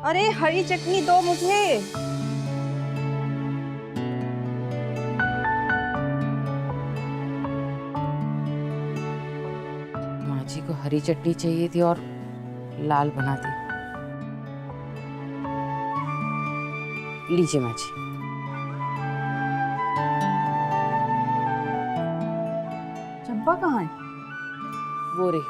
अरे हरी चटनी दो मुझे। माँ जी को हरी चटनी चाहिए थी और लाल बना दी। लीजिए माँ जी। चंपा कहाँ है? वो रे।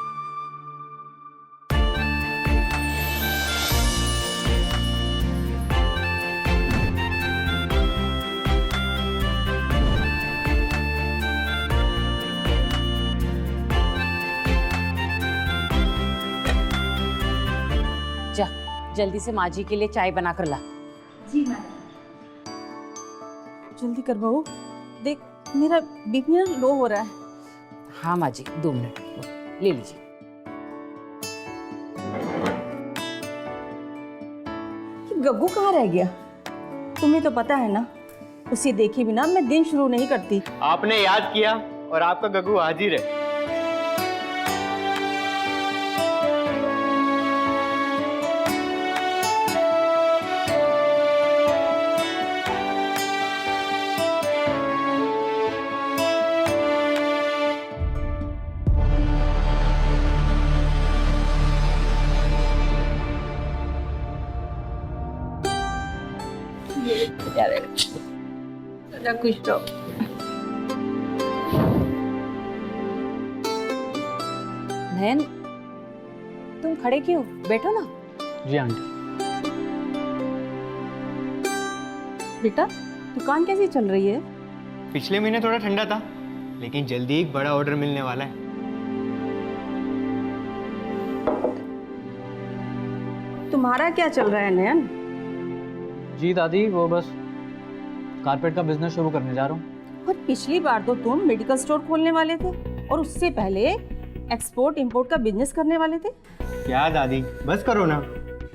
जा जल्दी से माँ जी के लिए चाय बना कर ला। जी मैडम। जल्दी कर बहू, देख मेरा बीपी ना लो हो रहा है। हाँ माँ जी 2 मिनट ले लीजिए। कि गग्गू कहाँ रह गया? तुम्हें तो पता है ना, उसे देखे बिना मैं दिन शुरू नहीं करती। आपने याद किया और आपका गग्गू हाजिर है। खुश रहो। नयन तुम खड़े क्यों, बैठो ना। जी आंटी। बेटा दुकान कैसी चल रही है? पिछले महीने थोड़ा ठंडा था, लेकिन जल्दी एक बड़ा ऑर्डर मिलने वाला है। तुम्हारा क्या चल रहा है नयन? जी दादी, वो बस कारपेट का बिजनेस शुरू करने जा रहा हूँ। और पिछली बार तो तुम मेडिकल स्टोर खोलने वाले थे और उससे पहले एक्सपोर्ट इंपोर्ट का बिजनेस करने वाले थे। क्या दादी, बस करो ना।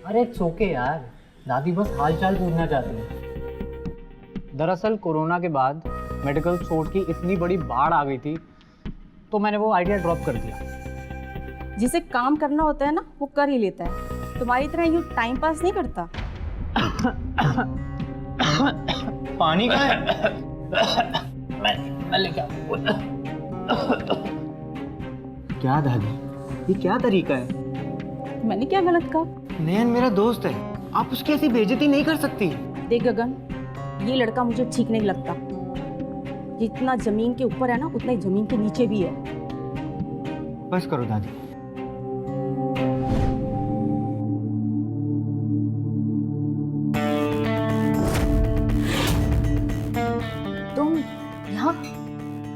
अरे इट्स ओके यार, दादी बस हालचाल पूछना चाहती है। दरअसल कोरोना के बाद मेडिकल स्टोर की इतनी बड़ी बाढ़ आ गई थी, तो मैंने वो आइडिया ड्रॉप कर दिया। जिसे काम करना होता है ना, वो कर ही लेता है। तुम्हारी तरह यूँ टाइम पास नहीं करता। पानी का है? मैं लेके आऊं। क्या दादी, ये क्या तरीका है? मैंने क्या गलत कहा? नयन मेरा दोस्त है, आप उसकी ऐसी बेइज्जती नहीं कर सकती। देख गगन, ये लड़का मुझे ठीक नहीं लगता। जितना जमीन के ऊपर है ना, उतना ही जमीन के नीचे भी है। बस करो दादी। तुम यहाँ?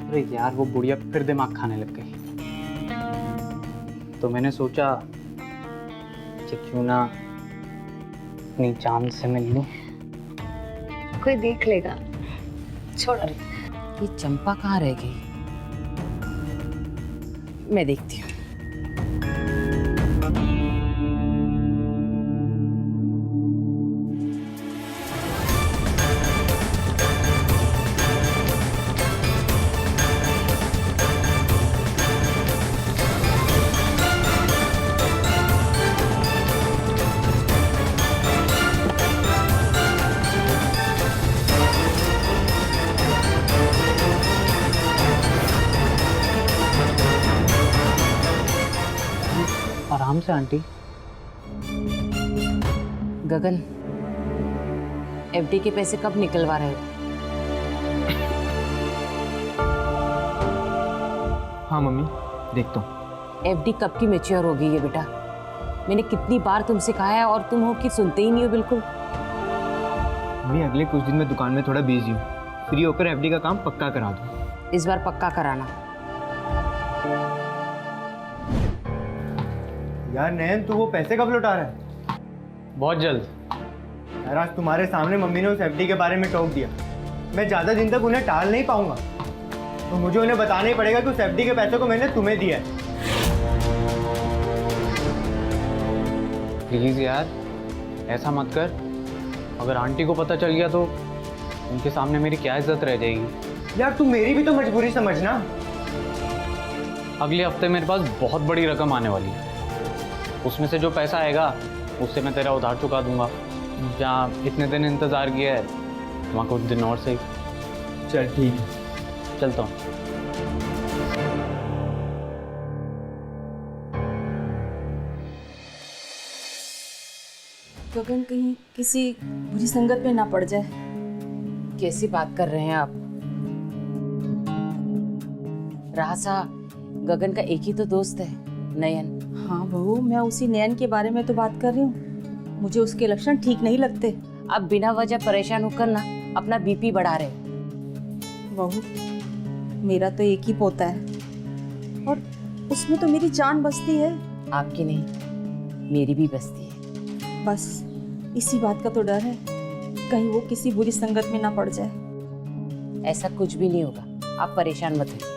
अरे यार, वो बुढ़िया फिर दिमाग खाने लग गई, तो मैंने सोचा कि क्यों ना अपनी चांद से मिल लूं। कोई देख लेगा, छोड़। अरे ये चंपा कहाँ रह गई? मैं देखती हूँ। आराम से आंटी। गगन, एफडी के पैसे कब निकलवा रहे हो? हाँ मम्मी, देखता हूँ। एफडी कब की मैच्योर होगी ये बेटा? मैंने कितनी बार तुमसे कहा है और तुम हो कि सुनते ही नहीं हो बिल्कुल। मम्मी अगले कुछ दिन में दुकान में थोड़ा बिजी हूँ, फ्री होकर एफडी का काम पक्का करा दूँ। इस बार पक्का कराना। यार नयन, तू वो पैसे कब लौटा रहा है? बहुत जल्द। यार आज तुम्हारे सामने मम्मी ने उस एफडी के बारे में टोक दिया। मैं ज़्यादा दिन तक उन्हें टाल नहीं पाऊंगा, तो मुझे उन्हें बताना ही पड़ेगा कि उस एफडी के पैसों को मैंने तुम्हें दिया है। प्लीज़ यार, ऐसा मत कर। अगर आंटी को पता चल गया तो उनके सामने मेरी क्या इज्जत रह जाएगी। यार तू मेरी भी तो मजबूरी समझना। अगले हफ्ते मेरे पास बहुत बड़ी रकम आने वाली है, उसमें से जो पैसा आएगा उससे मैं तेरा उधार चुका दूंगा। जहाँ इतने दिन इंतज़ार किया है वहाँ कुछ दिन और सही। चल ठीक है। चलता हूँ। गगन कहीं किसी बुरी संगत में ना पड़ जाए। कैसी बात कर रहे हैं आप? रासा, गगन का एक ही तो दोस्त है, नयन। हाँ बहू, मैं उसी नयन के बारे में तो बात कर रही हूँ। मुझे उसके लक्षण ठीक नहीं लगते। आप बिना वजह परेशान होकर ना अपना बीपी बढ़ा रहे। बहू, मेरा तो एक ही पोता है और उसमें तो मेरी जान बसती है। आपकी नहीं, मेरी भी बसती है। बस इसी बात का तो डर है, कहीं वो किसी बुरी संगत में ना पड़ जाए। ऐसा कुछ भी नहीं होगा, आप परेशान मत होइए।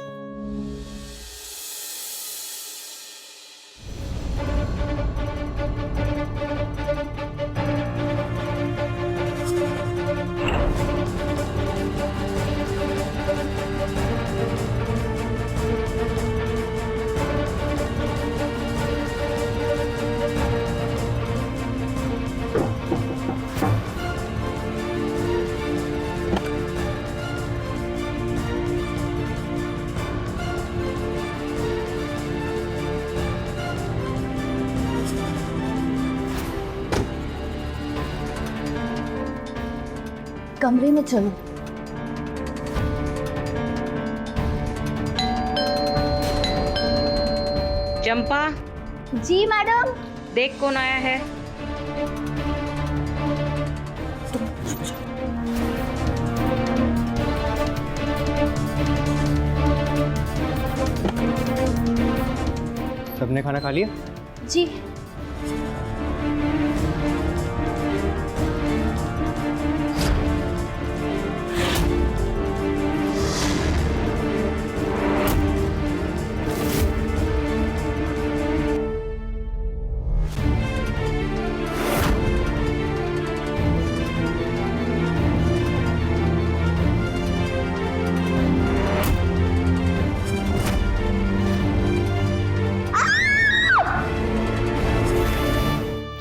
कमरे में चलो। चंपा, जी मैडम। देख कौन आया है। सबने खाना खा लिया? जी।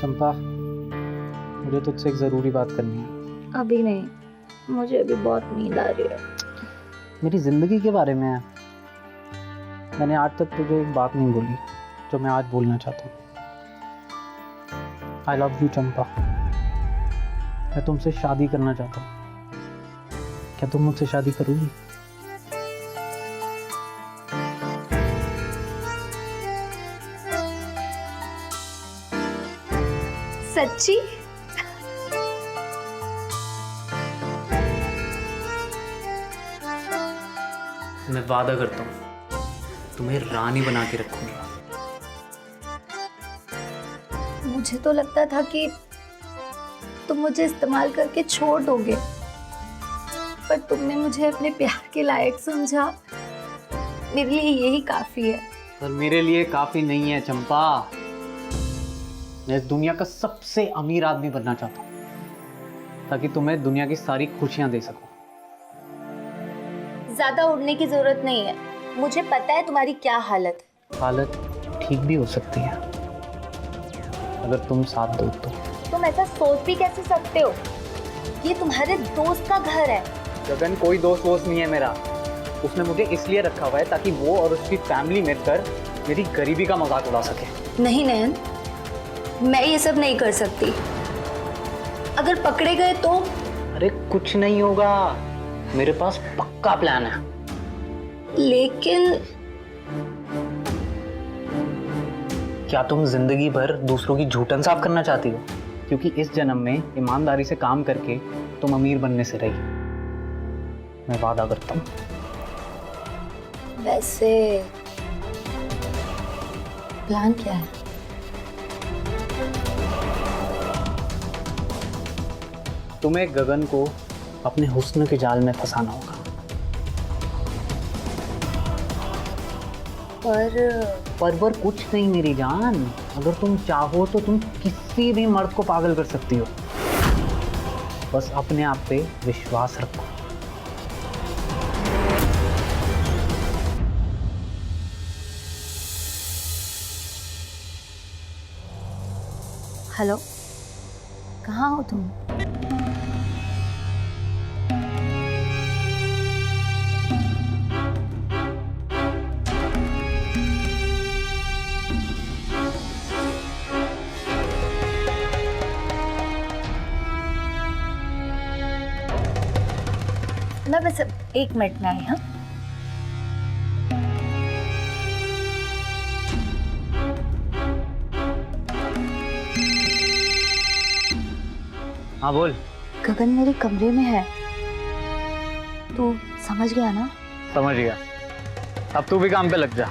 चंपा, मुझे तुझसे एक ज़रूरी बात करनी है। अभी नहीं, मुझे अभी बहुत नींद आ रही है। मेरी ज़िंदगी के बारे में है। मैंने आज तक तुझे एक बात नहीं बोली जो मैं आज बोलना चाहता हूँ। आई लव यू चंपा। मैं तुमसे शादी करना चाहता हूँ। क्या तुम मुझसे शादी करोगी? सच्ची? मैं वादा करता हूँ तुम्हें रानी बना के रखूंगा। मुझे तो लगता था कि तुम मुझे इस्तेमाल करके छोड़ दोगे, पर तुमने मुझे अपने प्यार के लायक समझा। मेरे लिए यही काफी है। पर मेरे लिए काफी नहीं है चंपा। मैं इस दुनिया का सबसे अमीर आदमी बनना चाहता हूँ ताकि तुम्हें दुनिया की सारी खुशियां दे सकूं। ज्यादा उड़ने की जरूरत नहीं है, मुझे पता है तुम्हारी क्या हालत है। हालत ठीक भी हो सकती है अगर तुम साथ दो तो। तुम ऐसा सोच भी कैसे सकते हो? ये तुम्हारे दोस्त का घर है। गगन, कोई दोस्त वोस्त नहीं है मेरा। उसने मुझे इसलिए रखा हुआ है ताकि वो और उसकी फैमिली मिलकर मेरी गरीबी का मजाक उड़ा सके। नहीं नयन, मैं ये सब नहीं कर सकती। अगर पकड़े गए तो? अरे कुछ नहीं होगा, मेरे पास पक्का प्लान है। लेकिन क्या तुम जिंदगी भर दूसरों की झूठन साफ करना चाहती हो? क्योंकि इस जन्म में ईमानदारी से काम करके तुम अमीर बनने से रही। मैं वादा करता हूँ। वैसे प्लान क्या है? तुम्हें गगन को अपने हुस्न के जाल में फंसाना होगा। पर कुछ नहीं मेरी जान। अगर तुम चाहो तो तुम किसी भी मर्द को पागल कर सकती हो। बस अपने आप पे विश्वास रखो। हेलो, कहाँ हो तुम? मैं बस 1 मिनट में आई। हाँ, हाँ बोल। गगन मेरे कमरे में है, तू समझ गया ना? समझ गया, अब तू भी काम पे लग जा।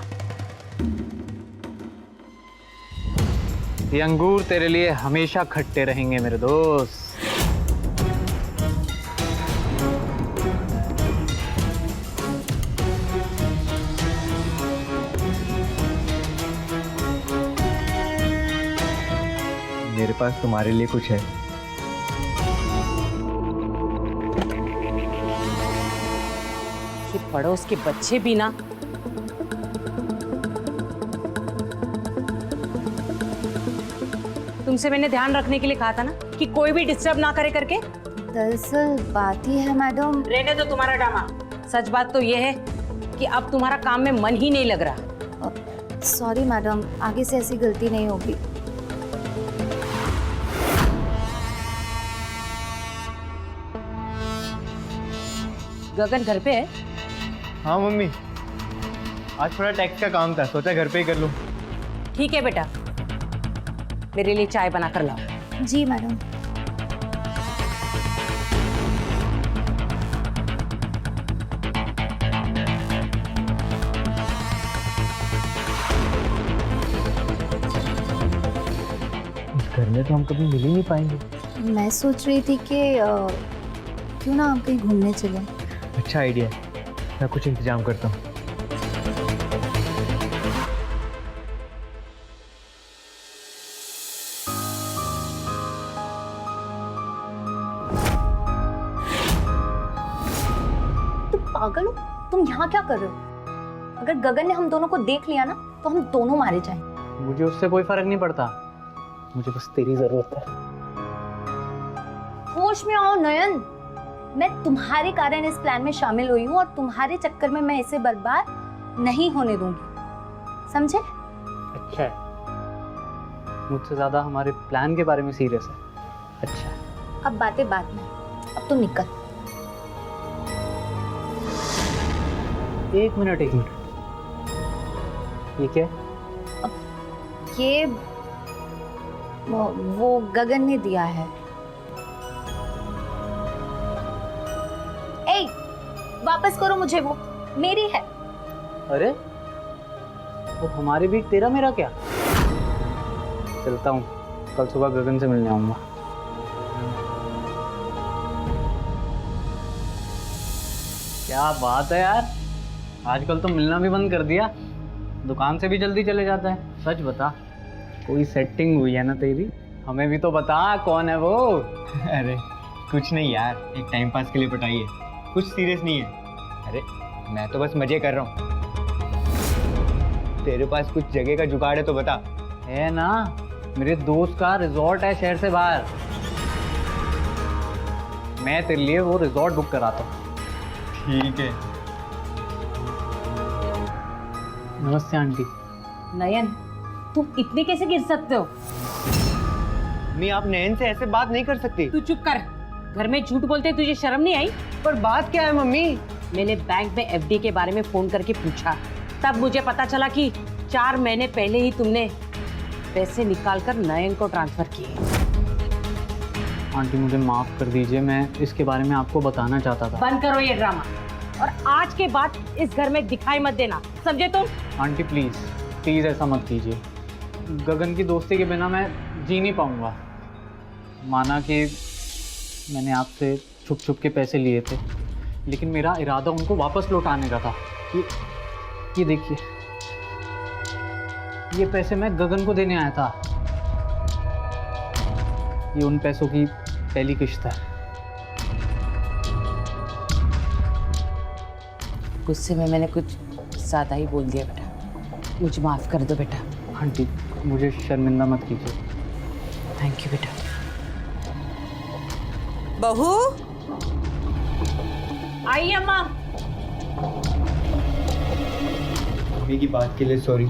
ये अंगूर तेरे लिए हमेशा खट्टे रहेंगे मेरे दोस्त। मेरे पास तुम्हारे लिए कुछ है। ये पड़ोस के बच्चे भी ना, तुमसे मैंने ध्यान रखने के लिए कहा था ना कि कोई भी डिस्टर्ब ना करे करके। दरअसल बात ही है मैडम। रहने दो तुम्हारा ड्रामा। सच बात तो ये है कि अब तुम्हारा काम में मन ही नहीं लग रहा। सॉरी मैडम, आगे से ऐसी गलती नहीं होगी। गगन घर पे है? हाँ मम्मी, आज थोड़ा टैक्स का काम था, सोचा घर पे ही कर लूँ। ठीक है बेटा, मेरे लिए चाय बना कर लाओ। जी मैडम। इस घर में तो हम कभी मिल ही नहीं पाएंगे। मैं सोच रही थी कि क्यों ना हम कहीं घूमने चलें। अच्छा आइडिया है, मैं कुछ इंतजाम करता हूँ। तुम पागल हो? तुम यहाँ क्या कर रहे हो? अगर गगन ने हम दोनों को देख लिया ना तो हम दोनों मारे जाएंगे। मुझे उससे कोई फर्क नहीं पड़ता, मुझे बस तेरी जरूरत है। होश में आओ नयन, मैं तुम्हारे कारण इस प्लान में शामिल हुई हूँ और तुम्हारे चक्कर में मैं इसे बर्बाद नहीं होने दूंगी, समझे? अच्छा है, मुझसे ज्यादा हमारे प्लान के बारे में सीरियस है। अच्छा, अब बातें बाद में, अब तुम निकल। एक मिनट। ये क्या है? ये वो गगन ने दिया है। ए, वापस करो मुझे, वो मेरी है। अरे तो हमारे बीच तेरा मेरा क्या? चलता हूँ, कल सुबह गगन से मिलने आऊंगा। क्या बात है यार, आजकल तो मिलना भी बंद कर दिया, दुकान से भी जल्दी चले जाता है। सच बता, कोई सेटिंग हुई है ना तेरी? हमें भी तो बता, कौन है वो? अरे कुछ नहीं यार, एक टाइम पास के लिए पटाई है, कुछ सीरियस नहीं है। अरे मैं तो बस मजे कर रहा हूँ। तेरे पास कुछ जगह का जुगाड़ है तो बता। है ना, मेरे दोस्त का रिजॉर्ट है शहर से बाहर, मैं तेरे लिए वो रिजॉर्ट बुक कराता हूँ। ठीक है। नमस्ते आंटी। नयन, तुम इतने कैसे गिर सकते हो? मैं आप नयन से ऐसे बात नहीं कर सकती। तू चुप कर, घर में झूठ बोलते तुझे शर्म नहीं आई? पर बात क्या है मम्मी? मैंने बैंक में एफडी के बारे में फोन करके पूछा, तब मुझे पता चला कि 4 महीने पहले ही तुमने पैसे निकालकर नयन को ट्रांसफर किए। आंटी मुझे माफ कर दीजिए, मैं इसके बारे में आपको बताना चाहता था। बंद करो ये ड्रामा, और आज के बाद इस घर में दिखाई मत देना, समझे तुम? आंटी प्लीज प्लीज ऐसा मत कीजिए, गगन की दोस्ती के बिना मैं जी नहीं पाऊंगा। माना कि मैंने आपसे छुप छुप के पैसे लिए थे, लेकिन मेरा इरादा उनको वापस लौटाने का था। ये देखिए, ये पैसे मैं गगन को देने आया था। ये उन पैसों की पहली किश्त है। गुस्से में मैंने कुछ ज़्यादा ही बोल दिया बेटा, मुझे माफ़ कर दो बेटा। आंटी मुझे शर्मिंदा मत कीजिए। थैंक यू बेटा। बहू, आइए अम्मा। मम्मी की बात के लिए सॉरी।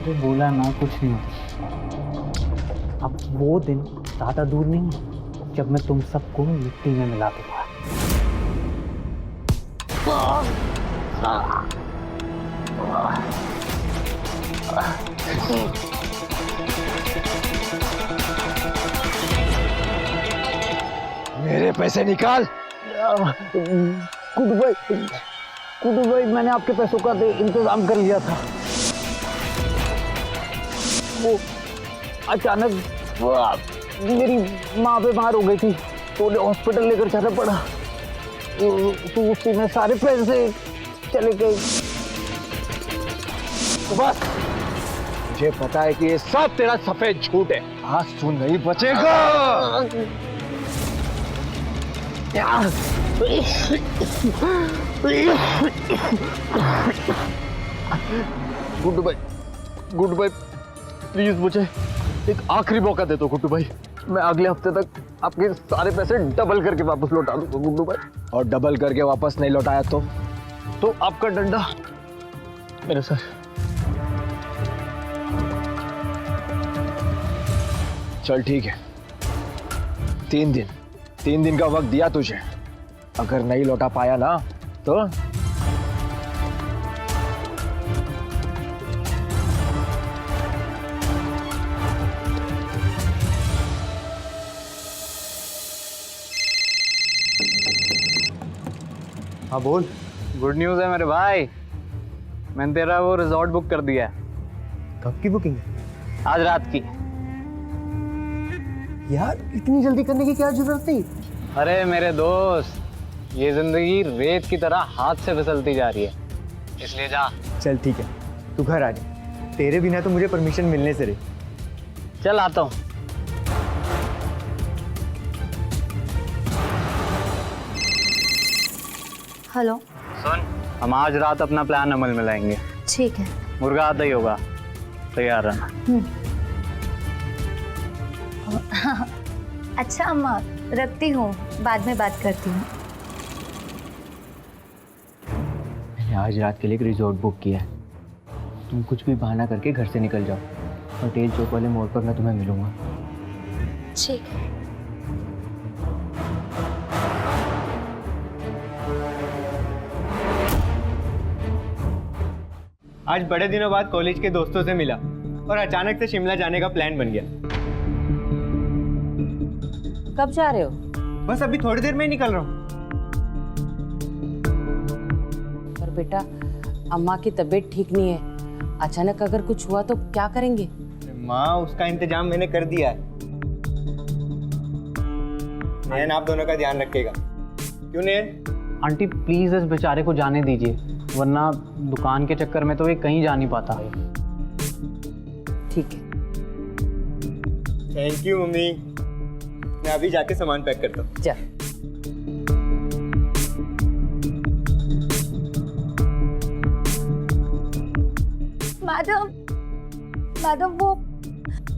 तो बोला ना कुछ नहीं होता। अब वो दिन ज़्यादा दूर नहीं है जब मैं तुम सबको मिट्टी में मिला दूंगा। मेरे पैसे निकाल। कुदू भाई मैंने आपके पैसों का इंतजाम कर लिया था। वो अचानक मेरी माँ बीमार हो गई थी तो उन्हें हॉस्पिटल लेकर जाना पड़ा। तो उसी में सारे पैसे चले गए। बस मुझे पता है कि ये सब तेरा सफेद झूठ है। आज तू नहीं बचेगा। गुड्डू भाई प्लीज मुझे एक आखिरी मौका दे दो गुड्डू भाई। मैं अगले हफ्ते तक आपके सारे पैसे डबल करके वापस लौटा दूंगा गुड्डू भाई। और डबल करके वापस नहीं लौटाया तो आपका डंडा मेरे सर। चल ठीक है, 3 दिन का वक्त दिया तुझे। अगर नहीं लौटा पाया ना तो हाँ बोल। गुड न्यूज़ है मेरे भाई, मैंने तेरा वो रिजॉर्ट बुक कर दिया है। कब की बुकिंग है? आज रात की। यार इतनी जल्दी करने की क्या जरूरत थी? अरे मेरे दोस्त, ये जिंदगी रेत की तरह हाथ से फिसलती जा रही है, इसलिए जा। चल ठीक है, तू घर आ जा। तेरे बिना तो मुझे परमिशन मिलने से रही। चल आता हूँ। हेलो। सुन, हम आज रात अपना प्लान अमल में लाएंगे। ठीक है। मुर्गा आता ही होगा, तैयार रहना। अच्छा अम्मा, रखती हूँ, बाद में बात करती हूँ। मैंने आज रात के लिए एक रिजॉर्ट बुक किया है। तुम कुछ भी बहाना करके घर से निकल जाओ। पटेल चौक वाले मोड़ पर मैं तुम्हें मिलूंगा। ठीक है। आज बड़े दिनों बाद कॉलेज के दोस्तों से मिला और अचानक से शिमला जाने का प्लान बन गया। कब जा रहे हो? बस अभी थोड़ी देर में ही निकल रहा हूँ। पर बेटा, अम्मा की तबीयत ठीक नहीं है, अचानक अगर कुछ हुआ तो क्या करेंगे? माँ, उसका इंतजाम मैंने कर दिया है। नयन आप दोनों का ध्यान रखेगा। क्यों नयन? आंटी प्लीज इस बेचारे को जाने दीजिए, वरना दुकान के चक्कर में तो ये कहीं जा नहीं पाता। ठीक है। Thank you mummy. मैं अभी जाके सामान पैक करता हूँ। जा। मैडम वो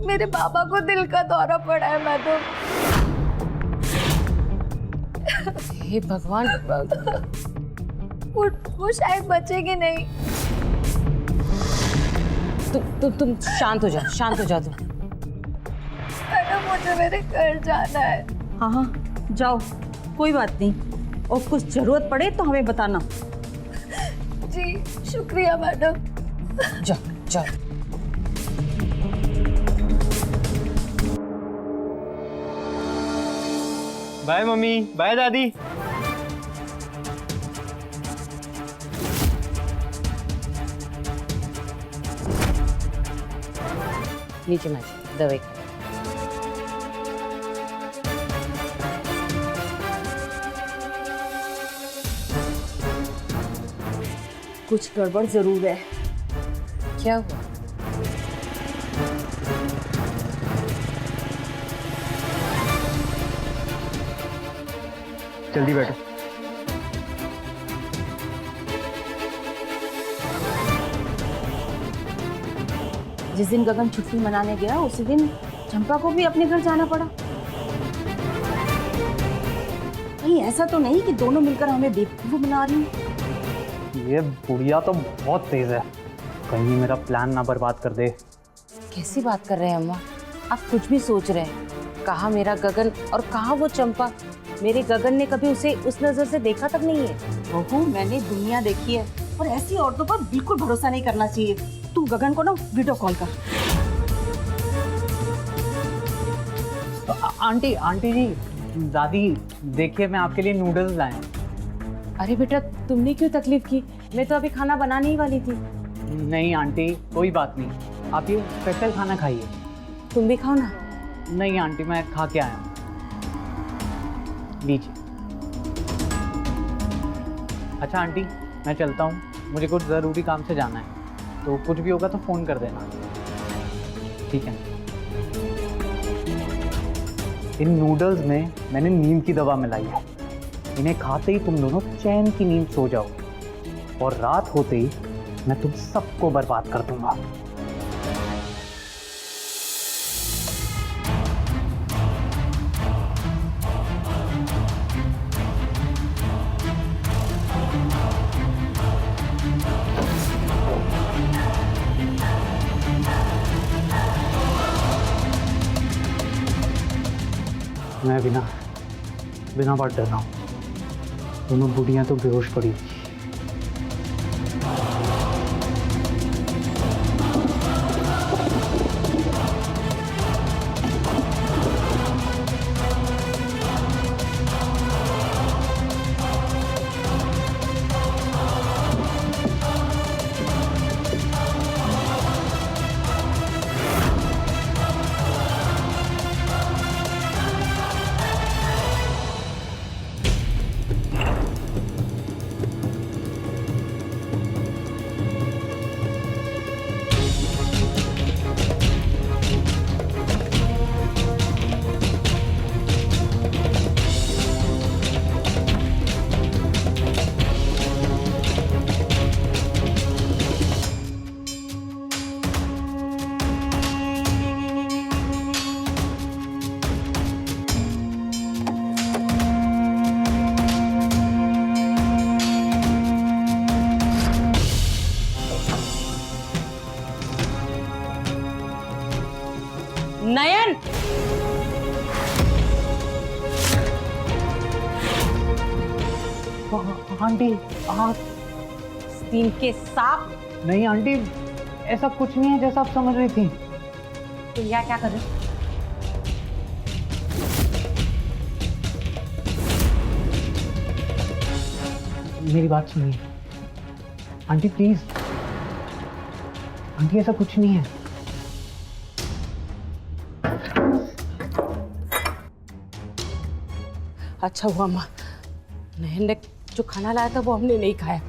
मेरे पापा को दिल का दौरा पड़ा है मैडम। हे भगवान, वो शायद बचेगी नहीं। तुम शांत हो जाओ, शांत हो जाओ तुम। मैडम मुझे मेरे घर जाना है। हाँ हाँ जाओ, कोई बात नहीं, और कुछ जरूरत पड़े तो हमें बताना। जी शुक्रिया मैडम। जाओ जाओ। बाय मम्मी, बाय दादी। नीचे मैं दवाई। कुछ गड़बड़ जरूर है। क्या हुआ? जल्दी बैठो। जिस दिन गगन छुट्टी मनाने गया उसी दिन चंपा को भी अपने घर जाना पड़ा। कहीं ऐसा तो नहीं कि दोनों मिलकर हमें बेवकूफ बना रही हैं? ये बुढ़िया तो बहुत तेज है, कहीं मेरा प्लान ना बर्बाद कर दे। कैसी बात कर रहे हैं अम्मा? आप कुछ भी सोच रहे हैं। कहाँ मेरा गगन और कहाँ वो चंपा? मेरे गगन ने कभी उसे उस नजर से देखा तक नहीं है। बहू, मैंने दुनिया देखी है और ऐसी औरतों पर बिल्कुल भरोसा नहीं करना चाहिए। तू गगन को ना वीडियो कॉल कर। आंटी आंटी जी, दादी देखिए मैं आपके लिए नूडल्स लाया। अरे बेटा, तुमने क्यों तकलीफ की? मैं तो अभी खाना बनाने ही वाली थी। नहीं आंटी, कोई बात नहीं, आप ये स्पेशल खाना खाइए। तुम भी खाओ ना। नहीं आंटी, मैं खा के आया हूँ, लीजिए। अच्छा आंटी, मैं चलता हूँ, मुझे कुछ ज़रूरी काम से जाना है, तो कुछ भी होगा तो फ़ोन कर देना, ठीक है? इन नूडल्स में मैंने नींद की दवा मिलाई है, इन्हें खाते ही तुम दोनों चैन की नींद सो जाओ और रात होते ही मैं तुम सबको बर्बाद कर दूंगा। मैं बिना बात डर रहा हूँ, दोनों बुढ़ियाँ तो बेहोश पड़ी। नयन, आंटी आप? स्टीम के सांप। नहीं आंटी, ऐसा कुछ नहीं है जैसा आप समझ रही थी। तुम यहाँ क्या कर रहे हो? मेरी बात सुनिए आंटी, प्लीज। आंटी ऐसा कुछ नहीं है। अच्छा हुआ अम्मा, नयन ने जो खाना लाया था वो हमने नहीं खाया।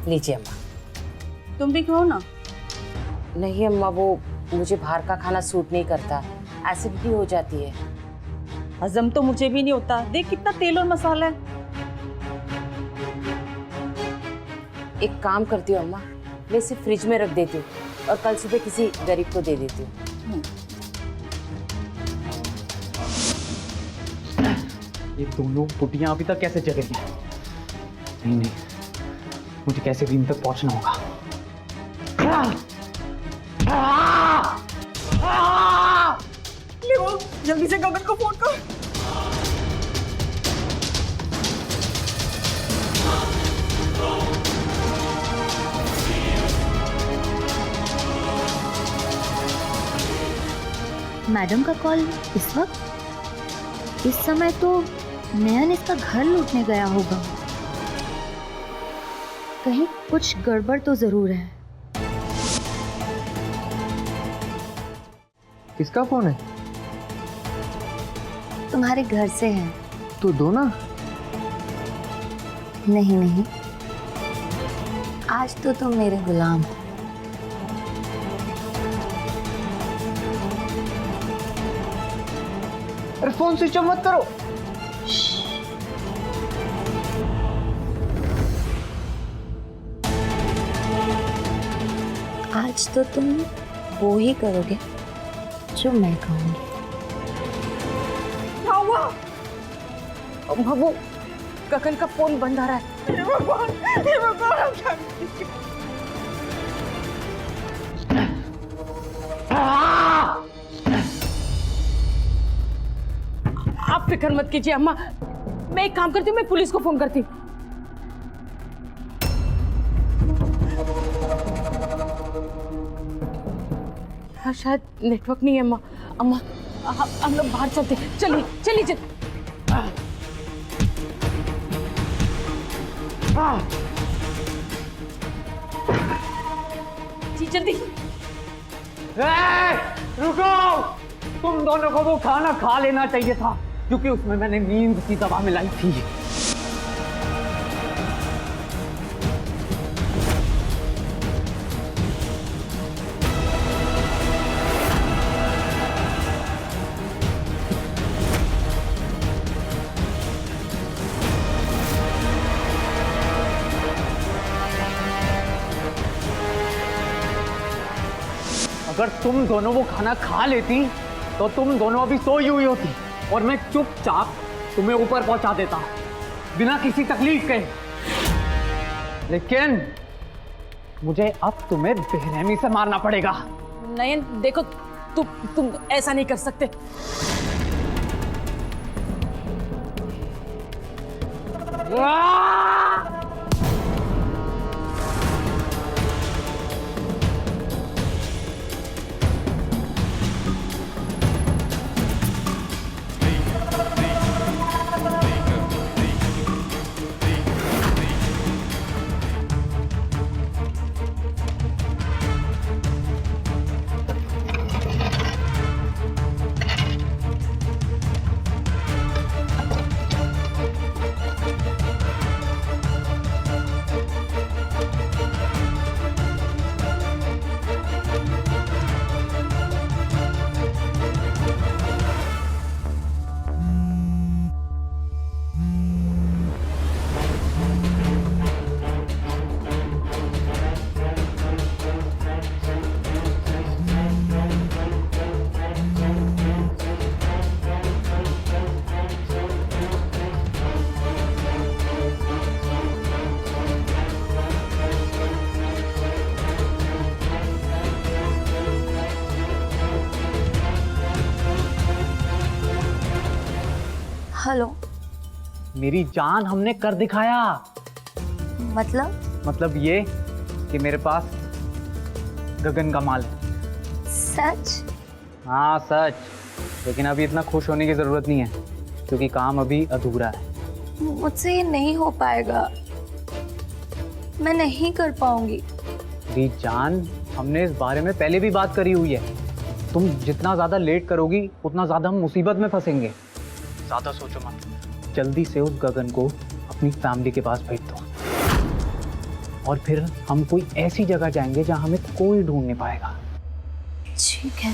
लीजिए अम्मा। तुम भी खाओ ना। नहीं अम्मा, वो मुझे बाहर का खाना सूट नहीं करता, एसिडिटी हो जाती है। हजम तो मुझे भी नहीं होता, देख कितना तेल और मसाला है। एक काम करती हूँ अम्मा, मैं इसे फ्रिज में रख देती हूँ और कल सुबह किसी गरीब को दे देती हूँ। ये दोनों बुढ़ियाँ अभी तक कैसे जगेंगी? नहीं, मुझे कैसे भी इन तक पहुंचना होगा। जल्दी से गगन को फोन कर। मैडम का कॉल इस वक्त? इस समय तो नयन इसका घर लूटने गया होगा। कहीं कुछ गड़बड़ तो जरूर है। किसका फोन है? तुम्हारे घर से है। तो दो ना। नहीं, आज तो तुम मेरे गुलाम हो। अरे फोन स्विच ऑफ मत करो। आज आज तो तुम वो ही करोगे जो मैं कहूँगी। क्या हुआ? बाबू गगन का फोन बंद आ रहा है। हे भगवान, हे भगवान, क्या आप फिक्र मत कीजिए अम्मा, मैं एक काम करती हूँ, मैं पुलिस को फोन करती हूँ। हाँ शायद नेटवर्क नहीं है अम्मा। अम्मा हम लोग बाहर चलते, चलिए चलिए चलिए। जी जल्दी। रुको, तुम दोनों को वो खाना खा लेना चाहिए था, क्योंकि उसमें मैंने नींद की दवा मिलाई थी। अगर तुम दोनों वो खाना खा लेती तो तुम दोनों अभी सोई हुई होती और मैं चुपचाप तुम्हें ऊपर पहुंचा देता बिना किसी तकलीफ के। लेकिन मुझे अब तुम्हें बेरहमी से मारना पड़ेगा। नयन देखो, तुम ऐसा नहीं कर सकते। हेलो। मेरी जान हमने कर दिखाया। मतलब ये कि मेरे पास गगन का माल है। सच? हाँ सच, लेकिन अभी इतना खुश होने की जरूरत नहीं है, क्योंकि काम अभी अधूरा है। मुझसे ये नहीं हो पाएगा, मैं नहीं कर पाऊंगी। मेरी जान, हमने इस बारे में पहले भी बात करी हुई है। तुम जितना ज्यादा लेट करोगी उतना ज्यादा हम मुसीबत में फंसेंगे। ज्यादा सोचो मत, जल्दी से उस गगन को अपनी फैमिली के पास भेज दो, और फिर हम कोई ऐसी जगह जाएंगे जहां हमें कोई ढूंढ नहीं पाएगा। ठीक है।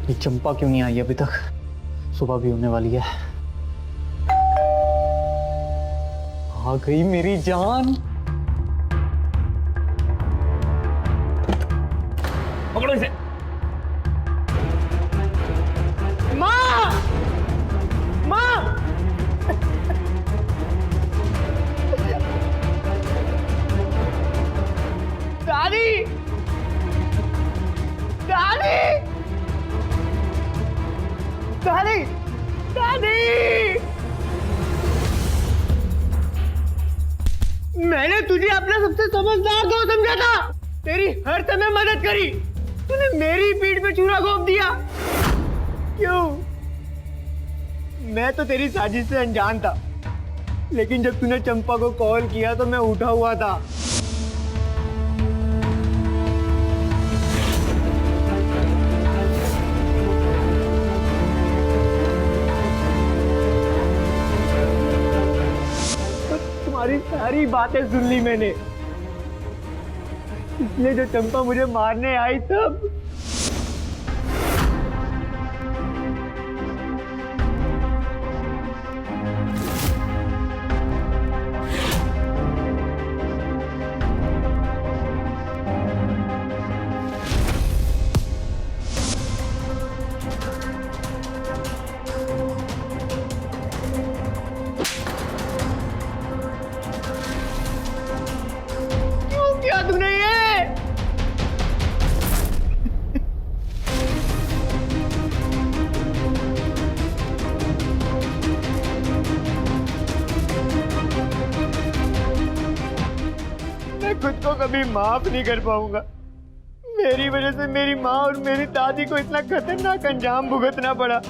ये चंपा क्यों नहीं आई अभी तक? सुबह भी होने वाली है। आ गई मेरी जान। पकड़ो इसे। माँ! माँ! दादी! दादी! दादी! दादी! मैंने तुझे अपना सबसे समझदार दोस्त समझा था, तेरी हर समय मदद करी, तूने मेरी पीठ पे चूरा घोंप दिया। क्यों? मैं तो तेरी साजिश से अनजान था, लेकिन जब तूने चंपा को कॉल किया तो मैं उठा हुआ था। तो तुम्हारी सारी बातें सुन ली मैंने, इसलिए जो चंपा मुझे मारने आई तब क्या तूने ये? मैं खुद को कभी माफ नहीं कर पाऊंगा। मेरी वजह से मेरी माँ और मेरी दादी को इतना खतरनाक अंजाम भुगतना पड़ा।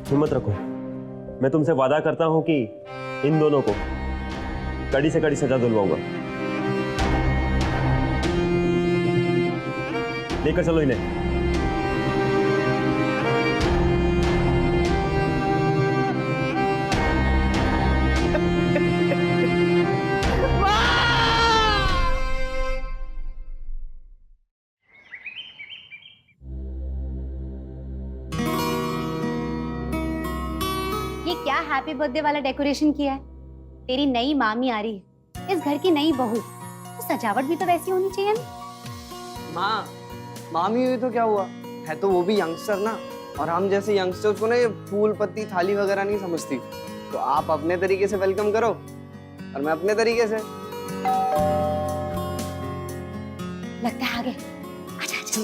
हिम्मत रखो, मैं तुमसे वादा करता हूं कि इन दोनों को कड़ी से कड़ी सजा दिलवाऊंगा। लेकर चलो इन्हें। ये क्या हैप्पी बर्थडे वाला डेकोरेशन किया है? तेरी नई मामी आ रही है, इस घर की नई बहू, तो सजावट भी तो वैसी होनी चाहिए ना। माँ, मामी हुई तो क्या हुआ, है तो वो भी यंगस्टर ना, और हम जैसे यंगस्टर्स को ना ये फूल पत्ती थाली वगैरह नहीं समझती। तो आप अपने तरीके से वेलकम करो और मैं अपने तरीके से। लगता है आगे। अच्छा अच्छा।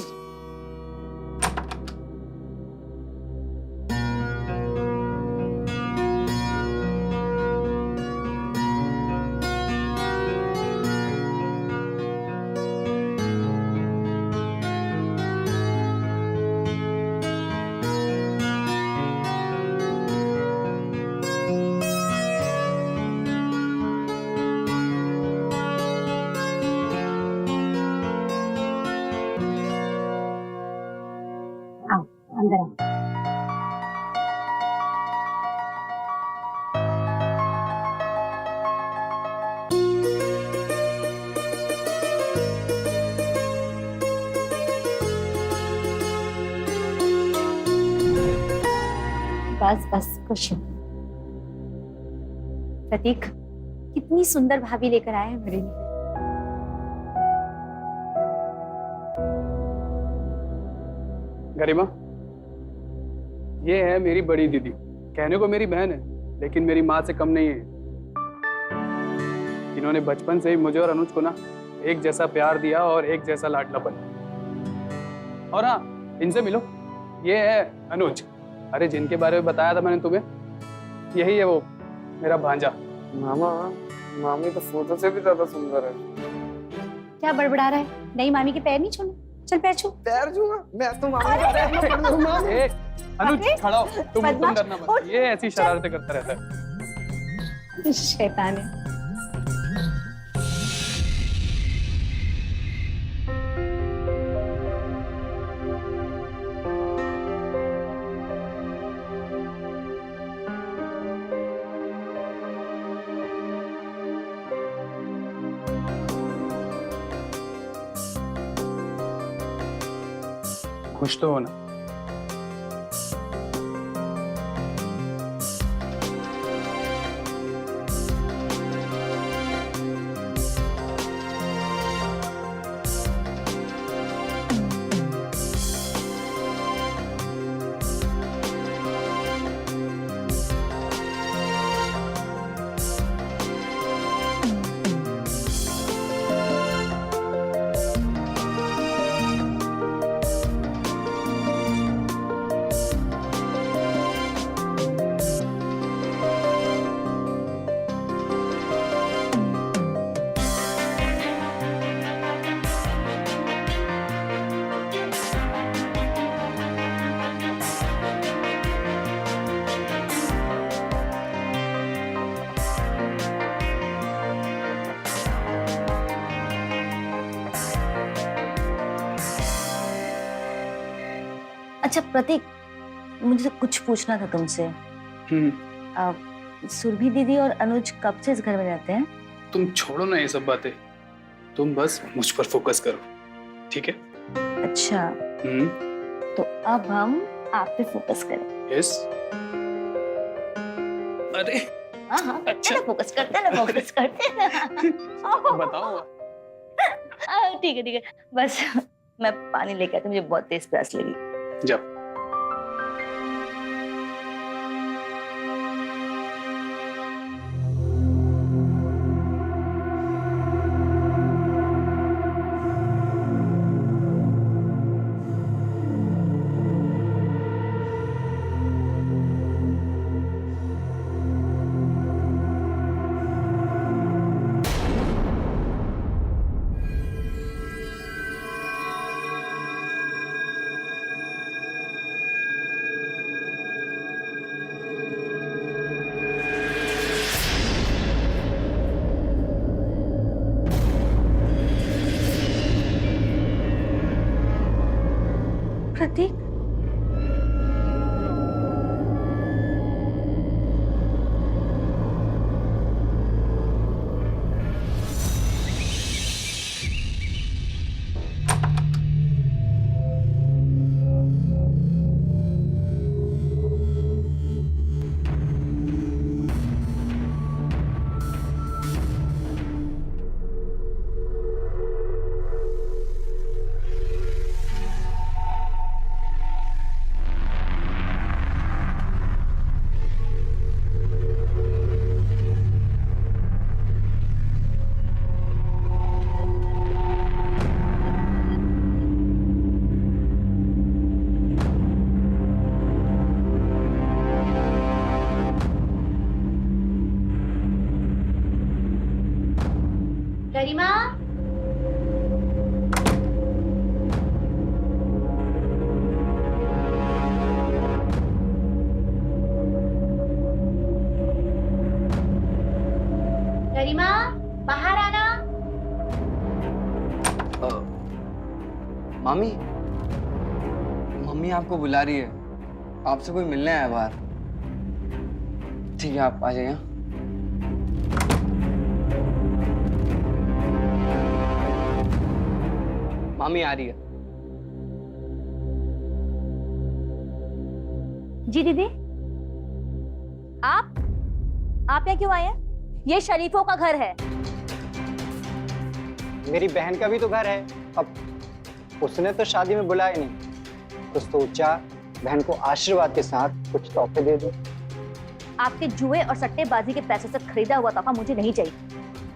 आओ अंदर आओ। बस बस खुश हो। प्रतीक, कितनी सुंदर भाभी लेकर आए हैं मेरे लिए। गरिमा, ये है मेरी बड़ी दीदी। कहने को मेरी बहन है, लेकिन मेरी माँ से कम नहीं है। इन्होंने बचपन से ही मुझे और अनुज को ना एक जैसा प्यार दिया और एक जैसा लाडलापन। और हाँ, इनसे मिलो, ये है अनुज। अरे जिनके बारे में बताया था मैंने तुम्हें, यही है वो मेरा भांजा। मामा, मामी तो फोटो से भी ज्यादा सुंदर है। क्या बड़बड़ा रहा है? नई मामी के पैर नहीं छूने, चल पैर छू। पैर छूंगा मैं तो मामी के पैर में पड़ जाऊंगा। ए, अनुज अरे, खड़ा हो, तुम बदमाश, डरना मत। उठ, ये ऐसी शरारतें करता रहता है। शैतान है। खुश तो हो ना? अच्छा प्रतीक, मुझे कुछ पूछना था तुमसे। सुरभि दीदी और अनुज कब से इस घर में रहते हैं? तुम छोड़ो ना ये सब बातें, तुम बस मुझ पर फोकस करो, ठीक है? अच्छा, तो अब हम आप पे फोकस करें। यस। अरे हाँ, अच्छा, फोकस करते हैं ना, फोकस करते हैं ना। बताओ। ठीक है, बस मैं पानी लेके आती हूँ, मुझे बहुत तेज प्यास लगी। जाओ। प्रतीक, गरिमा, गरिमा, बाहर आना। मामी, मम्मी आपको बुला रही है, आपसे कोई मिलने आया बाहर। ठीक है, आप आ जाइए। मामी आ रही है। जी दीदी, आप यहाँ क्यों आए हैं? ये शरीफों का घर है। मेरी बहन का भी तो घर है। अब उसने तो शादी में बुलाया नहीं, तो सोचा बहन को आशीर्वाद के साथ कुछ तोहफे दे दो। आपके जुए और सट्टेबाजी के पैसों से खरीदा हुआ तोहफा मुझे नहीं चाहिए।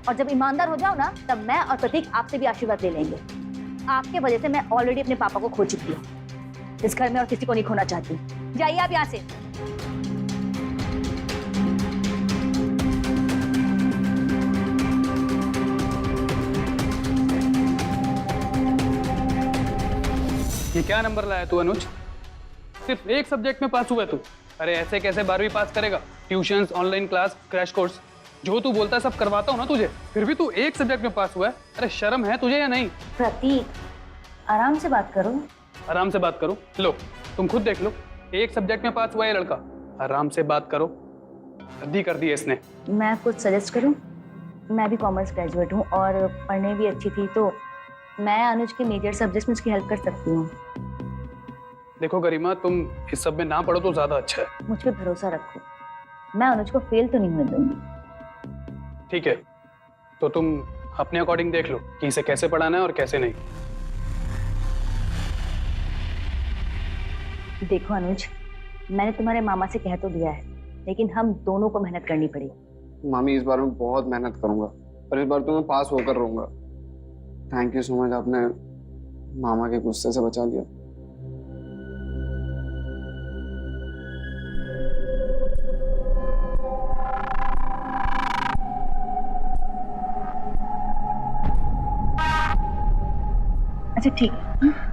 और जब ईमानदार हो जाओ ना, तब मैं और प्रतीक आपसे भी आशीर्वाद ले लेंगे। आपके वजह से मैं ऑलरेडी अपने पापा को खो चुकी हूँ। इस घर में और किसी को नहीं खोना चाहती। जाइए आप यहाँ से। ये क्या नंबर लाया तू अनुज? सिर्फ एक सब्जेक्ट में पास हुआ तू? अरे ऐसे कैसे 12वीं पास करेगा? Tuitions, online class, crash course, जो तू बोलता है सब करवाता हूँ ना तुझे, फिर भी तू एक सब्जेक्ट में पास हुआ है। अरे शर्म है तुझे या नहीं? प्रतीक, आराम से बात करो। आराम से बात करो? लो तुम खुद देख लो, एक सब्जेक्ट में पास हुआ है लड़का। आराम से बात करो, हद्दी कर दी है इसने। मैं कुछ सजेस्ट करूं? मैं भी कॉमर्स ग्रेजुएट हूं और पढ़ने भी अच्छी थी, तो मैं अनुज के मेजर सब्जेक्ट्स में उसकी हेल्प कर सकती हूँ। देखो गरिमा, तुम इस सब में ना पढ़ो तो ज्यादा अच्छा है। मुझ पे भरोसा रखो, मैं अनुज को फेल तो नहीं होने दूंगी। ठीक है, तो तुम अपने अकॉर्डिंग देख लो कि इसे कैसे पढ़ाना है और कैसे नहीं। देखो अनुज, मैंने तुम्हारे मामा से कह तो दिया है, लेकिन हम दोनों को मेहनत करनी पड़ेगी। मामी, इस बार मैं बहुत मेहनत करूंगा और इस बार तो मैं पास होकर रहूंगा। थैंक यू सो मच, आपने मामा के गुस्से से बचा दिया। अच्छा ठीक है।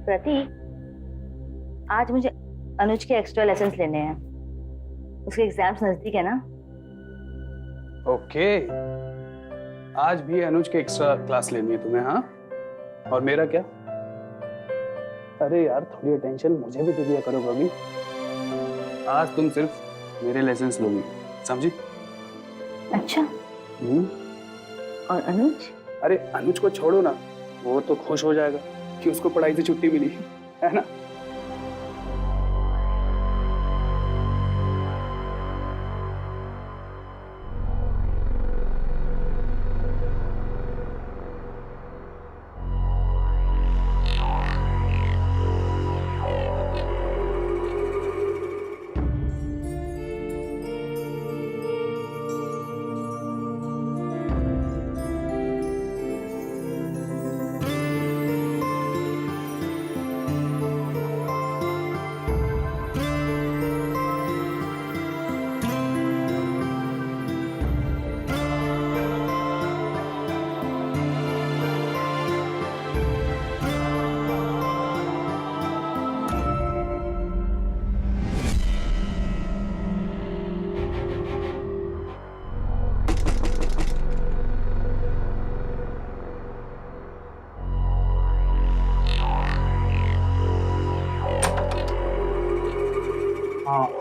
प्रतीक, आज मुझे अनुज के एक्स्ट्रा लेसन्स लेने हैं। उसके एग्जाम्स नजदीक है ना। ओके, आज भी अनुज के एक्स्ट्रा क्लास लेनी है तुम्हें? हाँ, और मेरा क्या? अरे यार, थोड़ी अटेंशन मुझे भी दे दिया करो कभी। आज तुम सिर्फ मेरे लेसन्स लोगी, समझी? अच्छा। और अनुज? अरे अनुज को छोड़ो ना, वो तो खुश हो जाएगा कि उसको पढ़ाई से छुट्टी मिली है ना।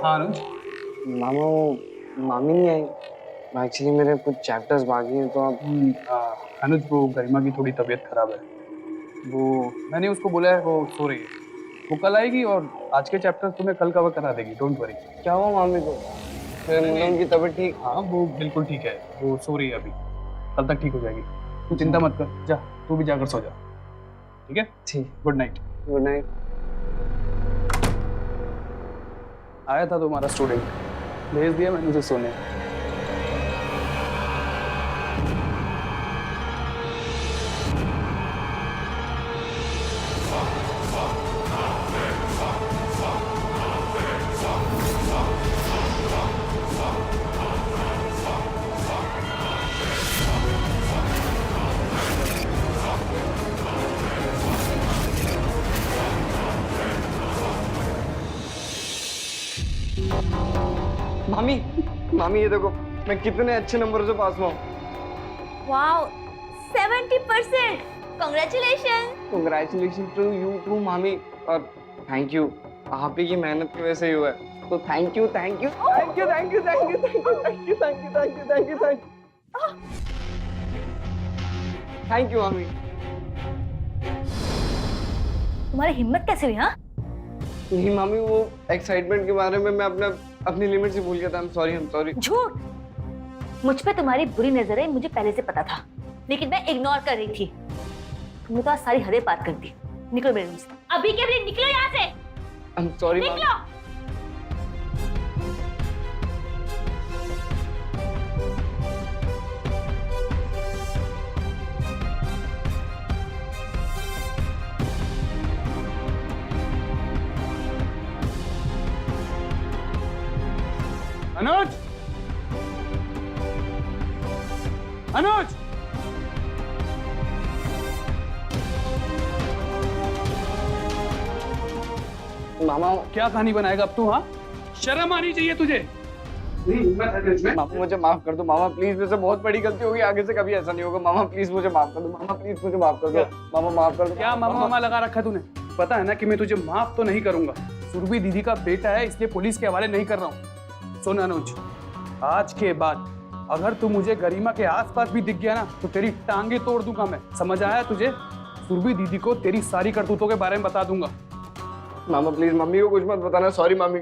हाँ अनुज। मामा, वो मामी नहीं आई। एक्चुअली मेरे कुछ चैप्टर्स बाकी हैं तो अब अनुज, वो गरिमा की थोड़ी तबीयत खराब है। वो मैंने उसको बोला है, वो सो रही है। वो कल आएगी और आज के चैप्टर तुम्हें कल कवर करा देगी, डोंट वरी। क्या हुआ मामी को? उनकी तबीयत ठीक? हाँ, वो बिल्कुल ठीक है, वो सो रही है अभी, कल तक ठीक हो जाएगी। तू चिंता मत कर, जा तू भी जाकर सो जा, ठीक है? ठीक। Good night. Good night. आया था तुम्हारा स्टूडेंट, भेज दिया मैंने उसे सोने। मामी, मामी ये देखो मैं कितने अच्छे नंबर से पास हुआ। Wow, 70%! Congratulations! Congratulations to you too मामी, और थैंक यू, आप ही की मेहनत की वजह से ही हुआ है। तो thank you, thank you, thank you, thank you, thank you, thank you, thank you, thank you, thank you, thank you, thank you, thank you मामी। तुम्हारी हिम्मत कैसे हुई? हाँ, नहीं मामी, वो एक्साइटमेंट के बारे में मैं अपनी लिमिट से भूल गया था। I am sorry. झूठ! मुझ पे तुम्हारी बुरी नजर है, मुझे पहले से पता था, लेकिन मैं इग्नोर कर रही थी। तुमने तो आज सारी हदें पार कर दी। निकलो मेरे रूम से, अभी के अभी निकलो यहाँ से। आई एम सॉरी मामी। निकलो। अनुज, अनुज, मामा क्या कहानी बनाएगा अब तू? हाँ, शर्म आनी चाहिए तुझे। मामा मुझे माफ कर दो मामा प्लीज, मेरे से बहुत बड़ी गलती होगी, आगे से कभी ऐसा नहीं होगा। मामा प्लीज मुझे माफ कर दो, मामा प्लीज मुझे माफ कर दो, मामा माफ कर दो। क्या मामा मामा लगा रखा तूने? पता है ना कि मैं तुझे माफ तो नहीं करूंगा। सुरभि दीदी का बेटा है, इसलिए पुलिस के हवाले नहीं कर रहा हूँ। सुन अनुज, आज के बाद अगर तू मुझे गरिमा के आसपास भी दिख गया ना तो तेरी टांगे तोड़ दूंगा मैं, समझ आया तुझे? सुरभि दीदी को तेरी सारी करतूतों के बारे में बता दूंगा। मामा प्लीज मम्मी को कुछ मत बताना, सॉरी मम्मी।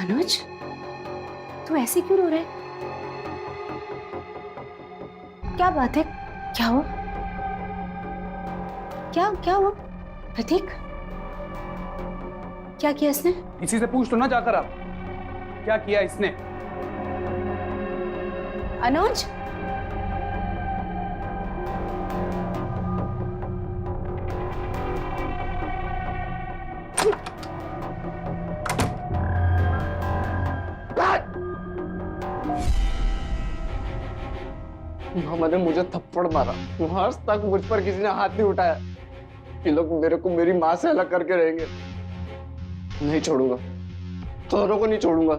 अनुज, तू ऐसे क्यों रो रहा है? क्या बात है? क्या हुआ? क्या हुआ? प्रतीक, क्या किया इसने? इसी से पूछ लो ना जाकर आप, क्या किया इसने? अनुज, मामा ने मुझे थप्पड़ मारा, आज तक मुझ पर किसी ने हाथ नहीं उठाया। ये लोग मेरे को मेरी माँ से अलग करके रहेंगे। नहीं छोड़ूंगा, दोनों को नहीं छोड़ूंगा।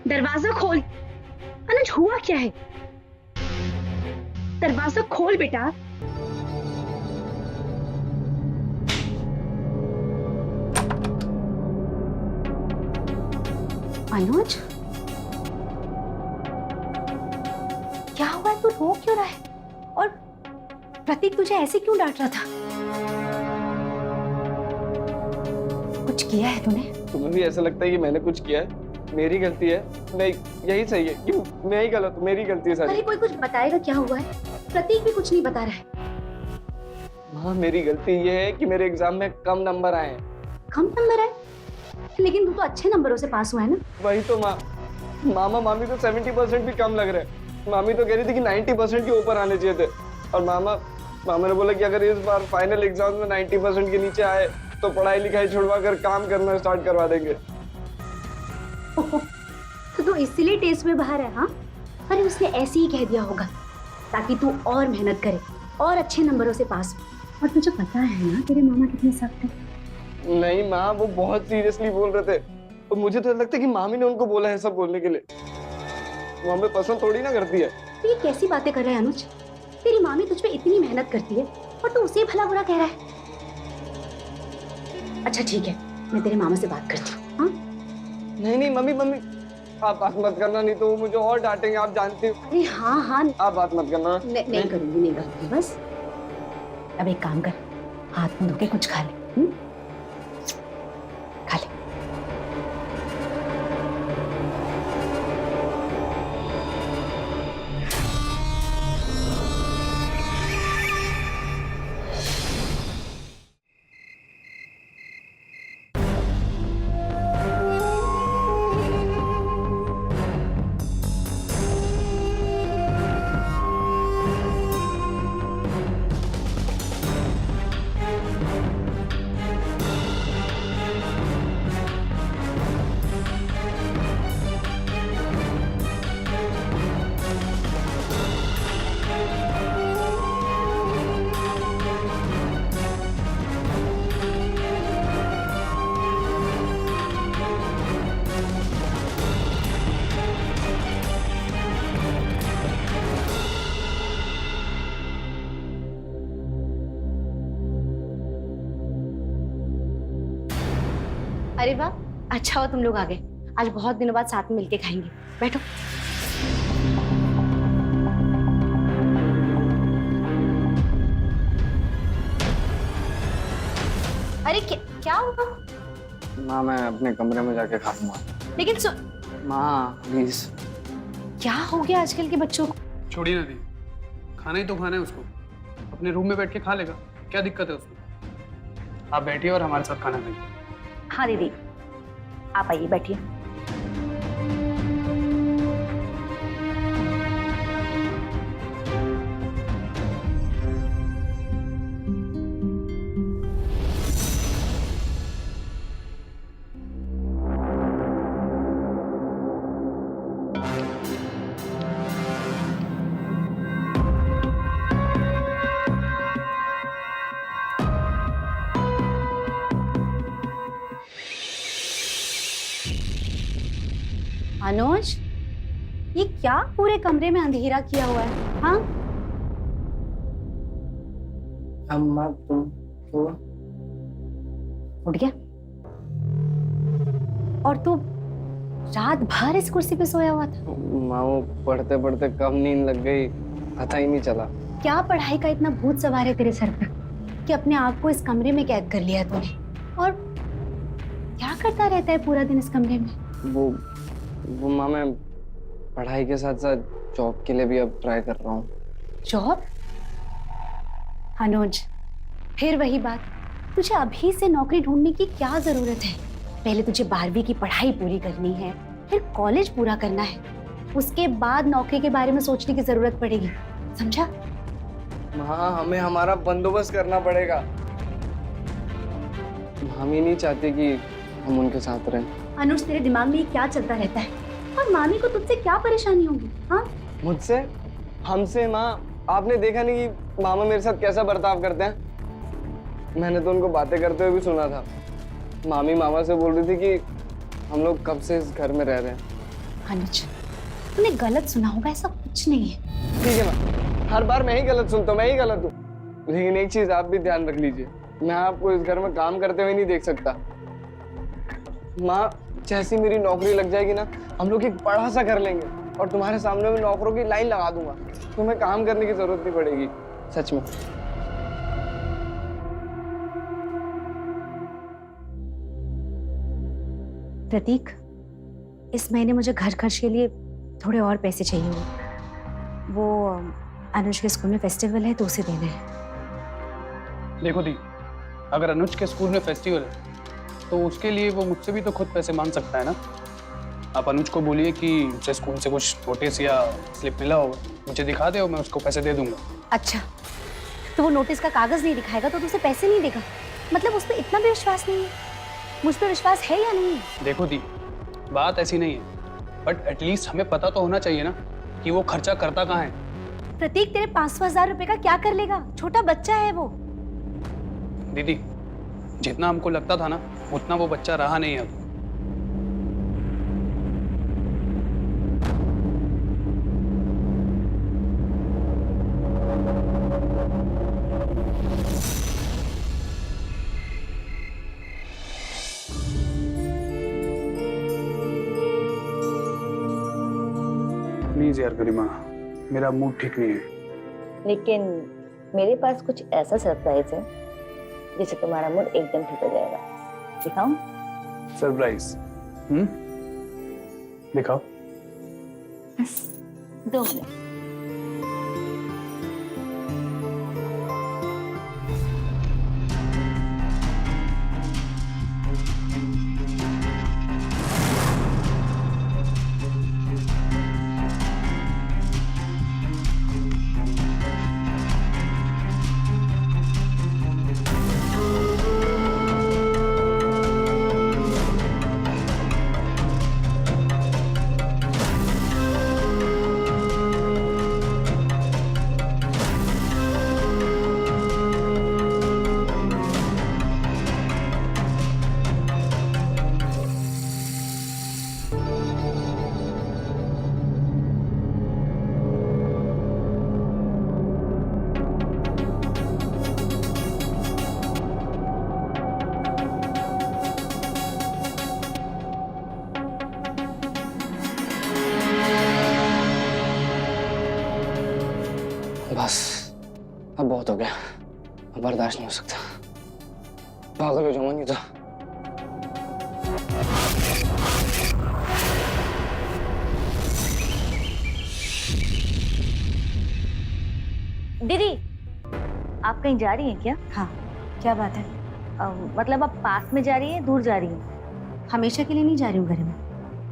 दरवाजा खोल। अनुज, हुआ क्या है? दरवाजा खोल बेटा। अनुज, क्या हुआ है? तू रो क्यों रहा है? और प्रतीक तुझे ऐसे क्यों डांट रहा था? कुछ किया है तूने? तुम्हें भी ऐसा लगता है कि मैंने कुछ किया है? मेरी गलती है? नहीं, यही सही है कि मैं ही गलत हूँ, मेरी गलती है सारी। अरे कोई कुछ बताएगा क्या हुआ है? प्रतीक भी कुछ नहीं बता रहा है। माँ मेरी गलती ये है कि मेरे एग्जाम में कम नंबर आए हैं। कम नंबर है? लेकिन तू तो अच्छे नंबरों से पास हुआ है ना? वही तो माँ, मामा मामी तो 70% भी कम लग रहे हैं। मामी तो कह रही थी कि 90% के ऊपर आने चाहिए थे, और मामा ने बोला कि अगर इस बार फाइनल एग्जाम में 90% के नीचे आए तो पढ़ाई लिखाई छुड़वा कर काम करना स्टार्ट करवा देंगे। तो तू इसीलिए टेस्ट में बाहर है? हाँ, अरे उसने ऐसे ही कह दिया होगा ताकि तू और मेहनत करे और अच्छे नंबरों से पास हो। और तुझे पता है ना तेरे मामा कितने सख्त हैं। नहीं माँ, वो बहुत सीरियसली बोल रहे थे, और मुझे तो लगता है कि मामी ने उनको बोला है सब बोलने के लिए। वो हमें पसंद थोड़ी ना करती है। तो ये कैसी बातें कर रहा है अनुज? तेरी मामी तुझ पे इतनी मेहनत करती है और तू उसे भला बुरा कह रहा है। अच्छा ठीक है, मैं तेरे मामा से बात करती हूँ। हाँ? नहीं मम्मी आप बात मत करना, नहीं तो वो मुझे और डांटेंगे, आप जानती हो। अरे हाँ, आप बात मत करना। नहीं करूँगी बस। अब एक काम कर, हाथ में धो के कुछ खा ले। खा ले। अरे वाह, अच्छा हो तुम लोग आ गए। आज बहुत दिनों बाद साथ में मिलके खाएंगे। बैठो। अरे क्या हुआ? माँ मैं अपने कमरे में जाके खाऊंगा। लेकिन माँ प्लीज। क्या हो गया आजकल के बच्चों को? छोड़िए ना दी, खाना ही तो खाना है उसको, अपने रूम में बैठ के खा लेगा, क्या दिक्कत है उसको? आप बैठिए और हमारे साथ खाना खाइए। हाँ दीदी, आप आइए, बैठिए। अनुज, ये क्या पूरे कमरे में अंधेरा किया हुआ है? हाँ, अम्मा तुम तो उठ गया? और तू रात भर इस कुर्सी पे सोया हुआ था? माँ वो पढ़ते पढ़ते कब नींद लग गई पता ही नहीं चला। क्या पढ़ाई का इतना भूत सवार है तेरे सर पर कि अपने आप को इस कमरे में कैद कर लिया है तूने? और क्या करता रहता है पूरा दिन इस कमरे में? वो माँ मैं पढ़ाई के साथ साथ जॉब के लिए भी अब ट्राई कर रहा हूँ। जॉब? अनुज, फिर वही बात, तुझे अभी से नौकरी ढूंढने की क्या जरूरत है? पहले तुझे 12वीं की पढ़ाई पूरी करनी है, फिर कॉलेज पूरा करना है, उसके बाद नौकरी के बारे में सोचने की जरूरत पड़ेगी, समझा? माँ हमें हमारा बंदोबस्त करना पड़ेगा। हम ही नहीं चाहते कि हम उनके साथ रहें। अनुज, तेरे दिमाग में ये क्या चलता रहता है? और मामी को तुझसे क्या परेशानी होगी? हाँ, मुझसे? हमसे? माँ आपने देखा नहीं कि मामा मेरे साथ कैसा बर्ताव करते हैं? मैंने तो उनको बातें करते हुए भी सुना था। मामी मामा से बोल रही थी कि हम लोग कब से इस घर में रह रहे हैं। अनुज, तूने गलत सुना होगा, ऐसा कुछ नहीं है। ठीक है माँ, हर बार मैं ही गलत सुनता हूँ, मैं ही गलत हूँ। लेकिन एक चीज आप भी ध्यान रख लीजिए, मैं आपको इस घर में काम करते हुए नहीं देख सकता। माँ जैसी मेरी नौकरी लग जाएगी ना, हम लोग एक बड़ा सा कर लेंगे और तुम्हारे सामने में नौकरों की लाइन लगा दूंगा। तुम्हें काम करने की जरूरत नहीं पड़ेगी, सच में। प्रतीक, इस महीने मुझे घर खर्च के लिए थोड़े और पैसे चाहिए होंगे। वो अनुज के स्कूल में फेस्टिवल है तो उसे देना है। देखो दी, अगर अनुज के स्कूल में फेस्टिवल है तो उसके लिए वो मुझसे भी तो खुद पैसे मांग सकता है ना। आप अनुज को बोलिए कि मुझे स्कूल से कुछ नोटिस या स्लिप मिला होगा, मुझे दिखा दे और मैं उसको पैसे दे दूंगा। अच्छा, तो वो नोटिस का कागज नहीं दिखाएगा तो तुझसे पैसे नहीं देगा? मतलब उस पर इतना भी विश्वास नहीं है? मुझ पर विश्वास है या नहीं? देखो दी, बात ऐसी नहीं है, बट एटलीस्ट हमें पता तो होना चाहिए ना कि वो खर्चा करता कहाँ है। प्रतीक, तेरे 500,000 रुपए का क्या कर लेगा? छोटा बच्चा है वो। दीदी, जितना हमको लगता था ना उतना वो बच्चा रहा नहीं अब। प्लीज यार गरिमा, मेरा मूड ठीक नहीं है। लेकिन मेरे पास कुछ ऐसा सरप्राइज है जिससे तुम्हारा मूड एकदम ठीक हो जाएगा। दिखाऊं? सरप्राइज? दिखाओ। बस 2 मिनट। बस अब बहुत हो गया, अब बर्दाश्त नहीं हो सकता। पागल हो जाऊंगा नहीं तो। दीदी, आप कहीं जा रही हैं क्या? हाँ, क्या बात है? मतलब आप पास में जा रही हैं, दूर जा रही हैं? हमेशा के लिए नहीं जा रही हूँ घर में,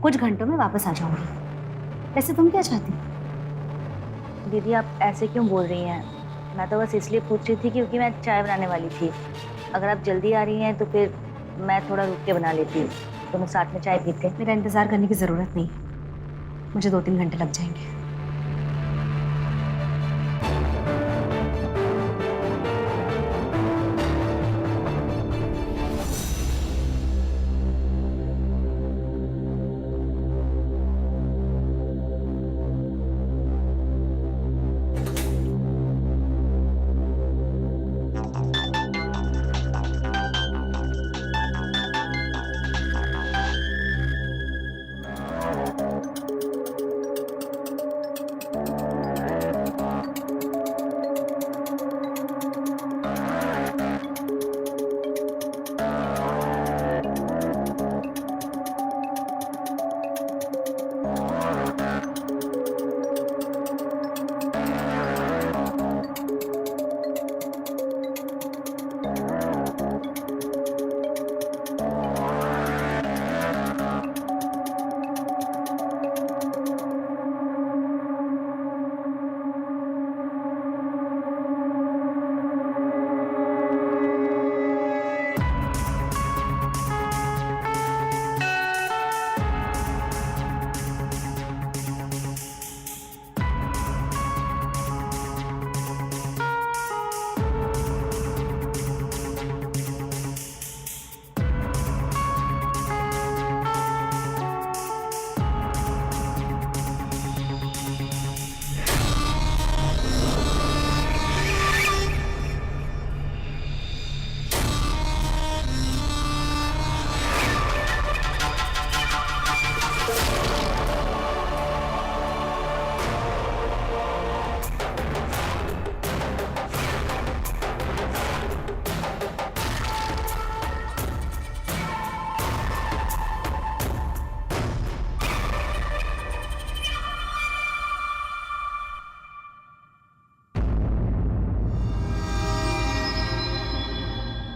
कुछ घंटों में वापस आ जाऊंगी। वैसे तुम क्या चाहती हो? दीदी आप ऐसे क्यों बोल रही हैं? मैं तो बस इसलिए पूछ रही थी क्योंकि मैं चाय बनाने वाली थी। अगर आप जल्दी आ रही हैं तो फिर मैं थोड़ा रुक के बना लेती हूँ, दोनों साथ में चाय पीते। मेरा इंतजार करने की जरूरत नहीं, मुझे 2-3 घंटे लग जाएंगे।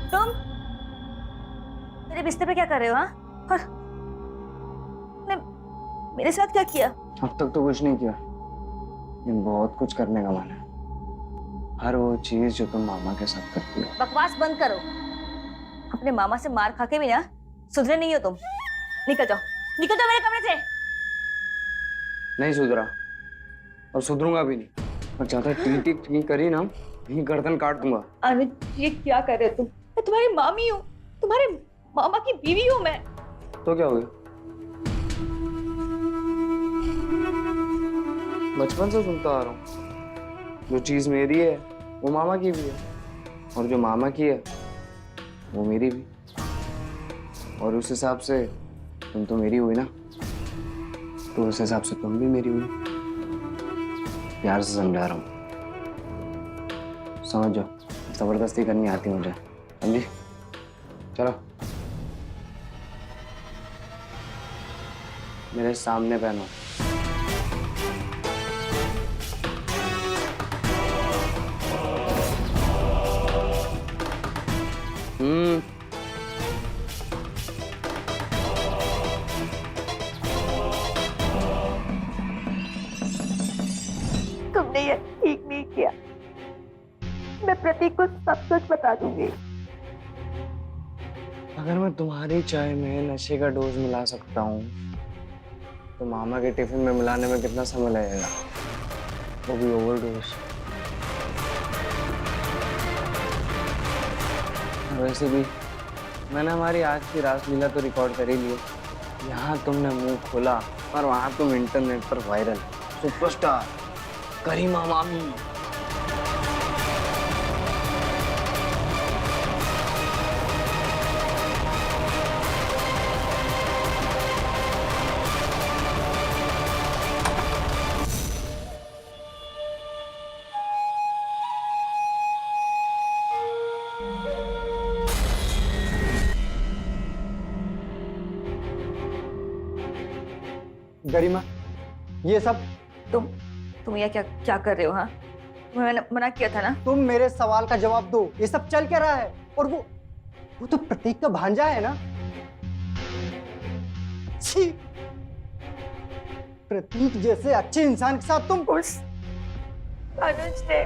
तुम मेरे बिस्तर पे क्या कर रहे हो? हाँ, और ने मेरे साथ क्या किया? अब तक तो कुछ नहीं किया, लेकिन बहुत कुछ करने का मन है। हर वो चीज जो तुम मामा के साथ करती हो। बकवास बंद करो। अपने मामा से मार खा के भी ना सुधरे नहीं हो तुम। निकल जाओ मेरे कमरे से। नहीं सुधरा और सुधरूंगा भी नहीं, और ज्यादा टी करी ना, यही गर्दन काट दूंगा। अनुज ये क्या कर रहे हो तुम? मैं तुम्हारी मामी हूँ, तुम्हारे मामा की बीवी हूँ मैं। तो क्या हो गया? बचपन से सुनता आ रहा हूँ, जो चीज मेरी है वो मामा की भी है, और जो मामा की है वो मेरी भी। और उस हिसाब से तुम तो मेरी हुई ना, तो उस हिसाब से तुम भी मेरी हुई। प्यार से समझा रहा हूँ, समझ जाओ। जबरदस्ती करनी आती मुझे, समझी? चलो मेरे सामने पहनो। तुमने ये ठीक नहीं किया। मैं प्रतीक को सब सच बता दूंगी। अगर मैं तुम्हारी चाय में नशे का डोज मिला सकता हूँ, तो मामा के टिफिन में मिलाने में कितना समय लगेगा, वो भी ओवरडोज। वैसे भी मैंने हमारी आज की रासलीला तो रिकॉर्ड कर ही ली है। यहाँ तुमने मुंह खोला और वहाँ तुम इंटरनेट पर वायरल सुपरस्टार करीमा मामी। गरिमा, ये सब तुम ये क्या कर रहे हो? हाँ, मैंने मना किया था ना। तुम मेरे सवाल का जवाब दो। ये सब चल क्या रहा है? और वो तो प्रतीक का भांजा है ना? छी! प्रतीक जैसे अच्छे इंसान के साथ तुम उस अनुज ने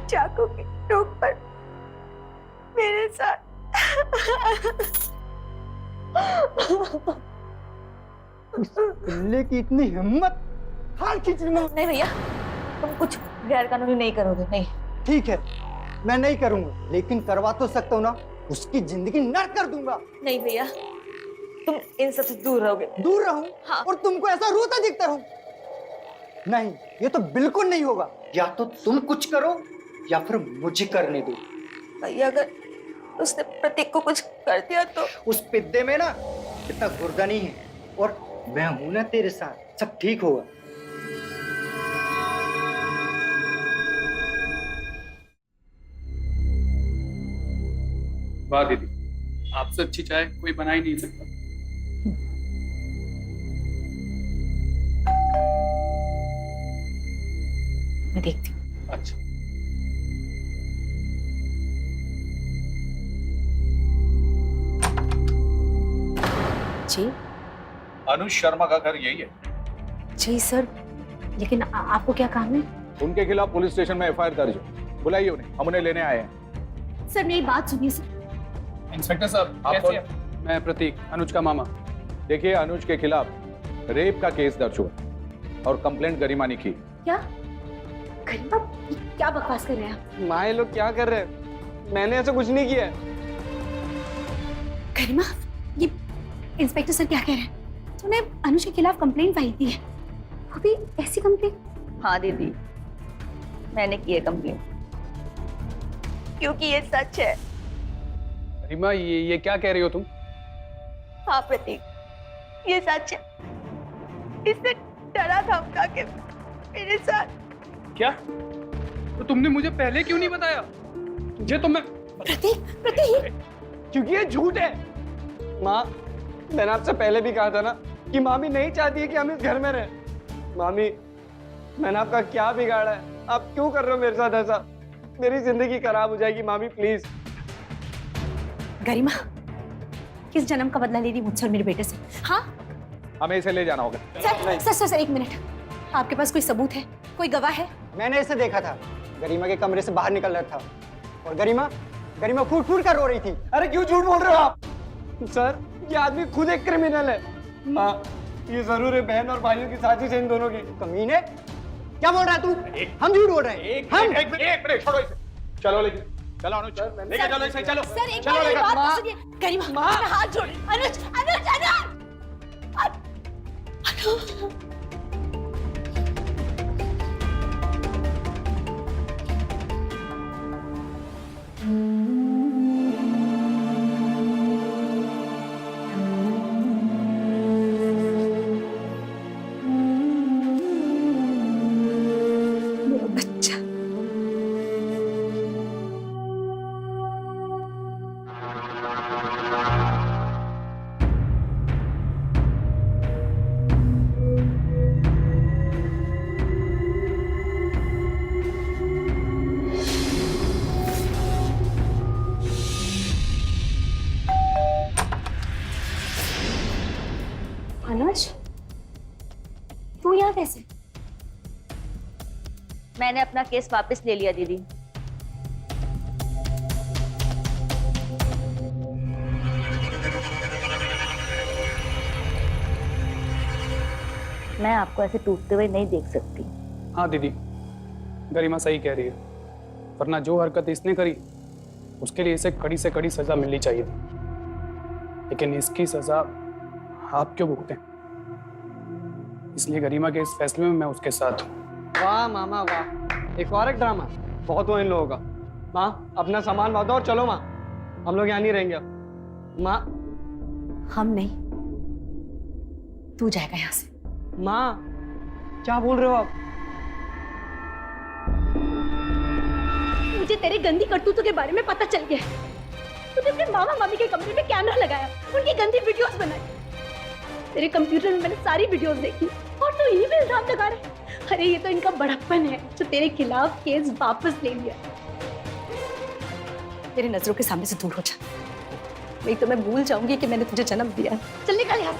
चाकू की नोक पर मेरे साथ पिल्ले की इतनी हिम्मत! हाल खींचने में। नहीं भैया, तुम कुछ गैर कानूनी नहीं करोगे। नहीं। ठीक है, मैं नहीं करूंगा, लेकिन करवा तो सकता हूँ ना। उसकी जिंदगी नर्क कर दूंगा। नहीं भैया, तुम इन सबसे दूर रहोगे। दूर रहूं? हाँ। और तुमको ऐसा रोता दिखता रहूं? नहीं, ये तो बिल्कुल नहीं होगा। या तो तुम कुछ करो या फिर मुझे करने दो। भैया अगर उसने प्रतीक को कुछ कर दिया तो? उस पिद्दे में ना इतना गुर्दा नहीं है, और मैं हूं ना तेरे साथ, सब ठीक होगा। वाह दीदी, आपसे अच्छी चाय कोई बना ही नहीं सकता। मैं देखती हूँ। अच्छा, जी अनुज शर्मा का घर यही है। जी सर, लेकिन आपको क्या काम है? उनके खिलाफ पुलिस स्टेशन में एफआईआर दर्ज है। बुलाइए उन्हें, हम उन्हें लेने आए हैं। सर मेरी बात सुनिए सर। इंस्पेक्टर साहब आप कैसे हैं? मैं प्रतीक, अनुज का मामा। देखिए, अनुज के खिलाफ रेप का केस दर्ज हुआ और कंप्लेंट गरिमा ने की। क्या गरिमा, क्या बकवास कर रहे हैं आप? माँ ये लोग क्या कर रहे हैं? मैंने ऐसा कुछ नहीं किया है। गरिमा, ये इंस्पेक्टर सर क्या कह रहे हैं? तूने अनुज के खिलाफ कंप्लेंट फाइल की है, वो भी ऐसी कंप्लेंट? हाँ दीदी, मैंने की है कंप्लेंट, क्योंकि ये सच है। रीमा, ये क्या कह रही हो तुम? हाँ प्रतीक, ये सच है। इसने डरा धमका के मेरे साथ। क्या? तो तुमने मुझे पहले क्यों नहीं बताया? तुझे तो मैं प्रतीक क्योंकि ये झूठ है। माँ, मैंने आपसे पहले भी कहा था ना कि मामी नहीं चाहती है कि हम इस घर में रहें। मामी, मैंने आपका क्या बिगाड़ा है? आप क्यों कर रहे हो मेरे साथ ऐसा? मेरी जिंदगी खराब हो जाएगी मामी, प्लीज। गरिमा किस जन्म का बदला ले रही मुझसे और मेरे बेटे से? हाँ हमें इसे ले जाना होगा। सर एक मिनट, आपके पास कोई सबूत है, कोई गवाह है? मैंने इसे देखा था, गरिमा के कमरे से बाहर निकल रहा था और गरिमा फूट फूट कर रो रही थी। अरे क्यों झूठ बोल रहे हो आप? सर ये आदमी खुद एक क्रिमिनल है। हाँ ये जरूर है बहन और भाइयों की साजिश है इन दोनों की। कमीने, क्या बोल रहा है तू? हम झूठ बोल रहे हैं। एक मिनट छोड़ो इसे। चलो लेके चलो अनुज, लेके चलो इसे, चलो सर एक चलो बार लेकर। बात तो सुनिए। गरिमा मैं हाथ जोड़ रही हूं। अनुज अनुज अनुज मेरा बच्चा। अनुज तू यहाँ कैसे? मैंने अपना केस वापस ले लिया दीदी। मैं आपको ऐसे टूटते हुए नहीं देख सकती। हाँ दीदी, गरिमा सही कह रही है, वरना जो हरकत इसने करी उसके लिए इसे कड़ी से कड़ी सजा मिलनी चाहिए थी, लेकिन इसकी सजा आप क्यों भुगतें? इसलिए गरिमा के इस फैसले में मैं उसके साथ हूँ। वाह मामा वाह, एक और एक ड्रामा बहुत हुआ इन लोगों का। माँ अपना सामान बांधो और चलो माँ, हम लोग यहाँ नहीं रहेंगे अब। माँ हम नहीं, तू जाएगा यहाँ से। माँ क्या बोल रहे हो आप? मुझे तेरे गंदी करतूतों के बारे में पता चल गया है। तूने अपने मामा मामी के कमरे में कैमरा लगाया, उनकी गंदी वीडियोस बनाई। तेरे कंप्यूटर में मैंने सारी वीडियोस देखी और तू इन्हीं पे इल्जाम लगा रहे। अरे ये तो इनका बड़प्पन है जो तेरे खिलाफ केस वापस ले लिया। तेरी नजरों के सामने से दूर हो जा, नहीं तो मैं भूल जाऊंगी कि मैंने तुझे जन्म दिया। चल निकल यहाँ से।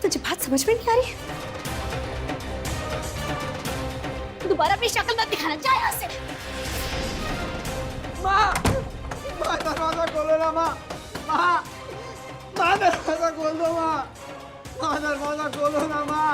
तुझे बात समझ में नहीं आ रही? दोबारा अपनी शक्ल मत दिखाना, जा यहाँ से। माँ दरवाजा खोलो ना माँ, माँ दरवाजा खोल दो माँ, दरवाजा खोलो ना माँ।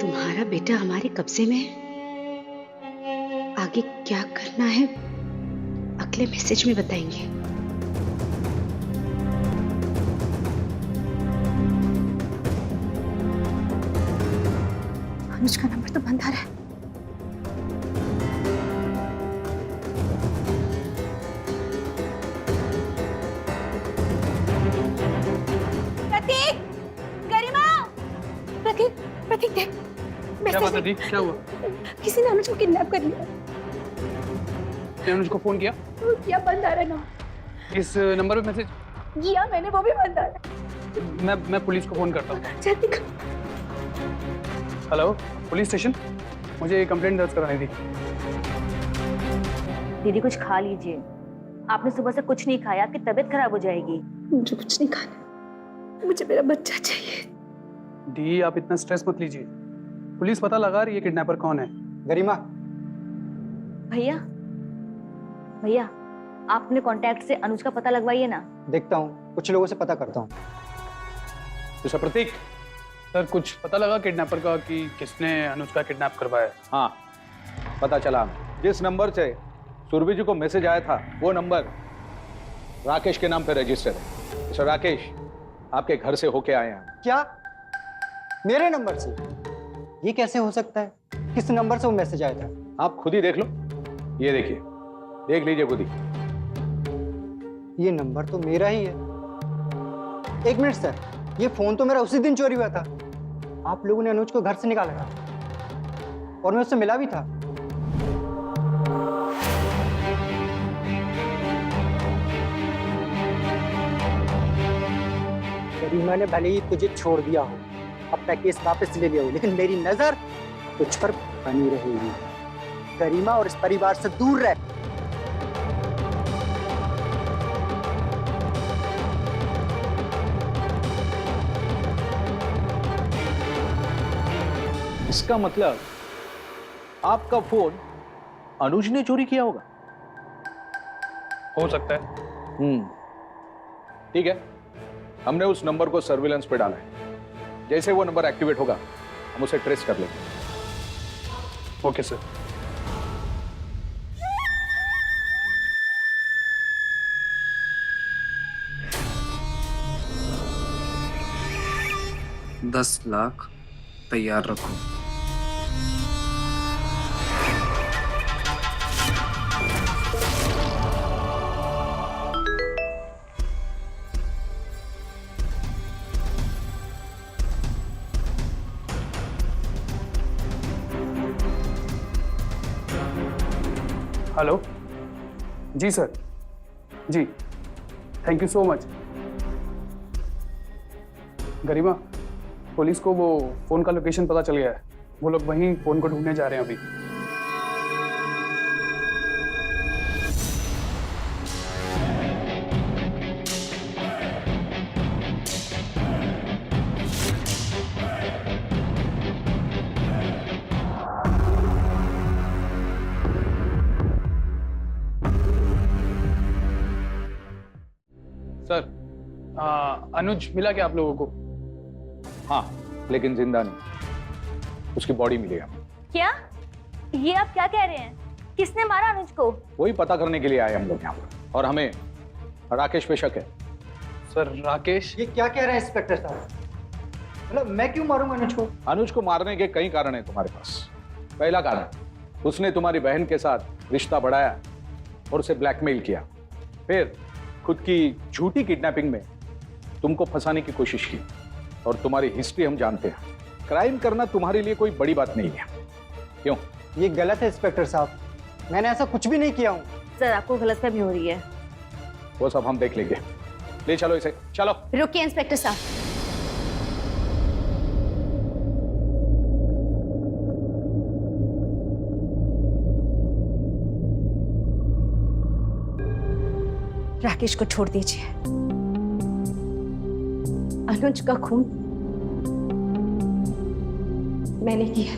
तुम्हारा बेटा हमारे कब्जे में है। आगे क्या करना है अगले मैसेज में बताएंगे। अनुज का नंबर तो बंद आ रहा है। प्रतीक, गरिमा, प्रतीक देख। क्या बात है दी? क्या हुआ? किसी ने अनुज को किडनैप कर लिया। अनुज को फोन किया? किया, बंद आ रहा है ना। इस नंबर पे मैसेज किया मैंने, वो भी बंद आ रहा है। मैं पुलिस को फोन करता हूँ। जल्दी कर। हेलो पुलिस स्टेशन, मुझे कंप्लेंट दर्ज करानी थी। दीदी कुछ खा लीजिए, आपने सुबह से कुछ नहीं खाया, आपकी तबीयत खराब हो जाएगी। मुझे कुछ नहीं खाना, मुझे मेरा बच्चा चाहिए। दी आप इतना स्ट्रेस मत लीजिए, पुलिस पता लगा रही है किडनैपर कौन है। गरिमा, भैया भैया आप अपने कांटेक्ट से अनुज का पता लगवाइए ना। देखता हूँ, कुछ लोगों से पता करता हूँ। मिस्टर प्रतीक, सर कुछ पता लगा किडनैपर का कि किसने अनुज का किडनैप करवाया? हाँ पता चला, जिस नंबर से सुरभि जी को मैसेज आया था वो नंबर राकेश के नाम पे रजिस्टर है। मिस्टर राकेश आपके घर से होके आए हैं। क्या? मेरे नंबर से? ये कैसे हो सकता है? किस नंबर से वो मैसेज आया था? आप खुद ही देख लो, ये देखिए, देख लीजिए खुद ही। ये नंबर तो मेरा ही है। एक मिनट सर, ये फोन तो मेरा उसी दिन चोरी हुआ था। आप लोगों ने अनुज को घर से निकाला था और मैं उससे मिला भी था। गरिमा ने भले ही तुझे छोड़ दिया हो, अपना केस वापस ले लिया हो, लेकिन मेरी नजर तुझ पर बनी रहेगी। गरिमा और इस परिवार से दूर रह। इसका मतलब आपका फोन अनुज ने चोरी किया होगा। हो सकता है। ठीक है, हमने उस नंबर को सर्विलेंस पे डाला है। जैसे वो नंबर एक्टिवेट होगा हम उसे ट्रेस कर लेंगे। Okay sir. $10 लाख तैयार रखो। हेलो जी सर, जी thank you so much. Garima, police को वो फोन का लोकेशन पता चल गया है। वो लोग वहीं फोन को ढूंढने जा रहे हैं अभी। सर, अनुज मिला क्या आप लोगों को? हाँ, लेकिन जिंदा नहीं। उसकी बॉडी मिली है। क्या? ये आप क्या कह रहे हैं? किसने मारा अनुज को? वही पता करने के लिए आए हम लोग यहाँ पर, और हमें राकेश पे शक है। सर राकेश? ये क्या कह रहे हैं इंस्पेक्टर साहब? मतलब मैं क्यों मारूंगा अनुज को? अनुज को मारने के कई कारण हैं तुम्हारे पास। पहला कारण, उसने तुम्हारी बहन के साथ रिश्ता बढ़ाया और उसे ब्लैकमेल किया। फिर खुद की झूठी किडनैपिंग में तुमको फंसाने की कोशिश की। और तुम्हारी हिस्ट्री हम जानते हैं। क्राइम करना तुम्हारे लिए कोई बड़ी बात नहीं है। क्यों? ये गलत है इंस्पेक्टर साहब, मैंने ऐसा कुछ भी नहीं किया हूँ। सर, आपको गलतफहमी हो रही है। वो सब हम देख लेंगे। ले चलो इसे, चलो। रुकिए इंस्पेक्टर साहब। राकेश को छोड़ दीजिए। अनुज का खून मैंने किया।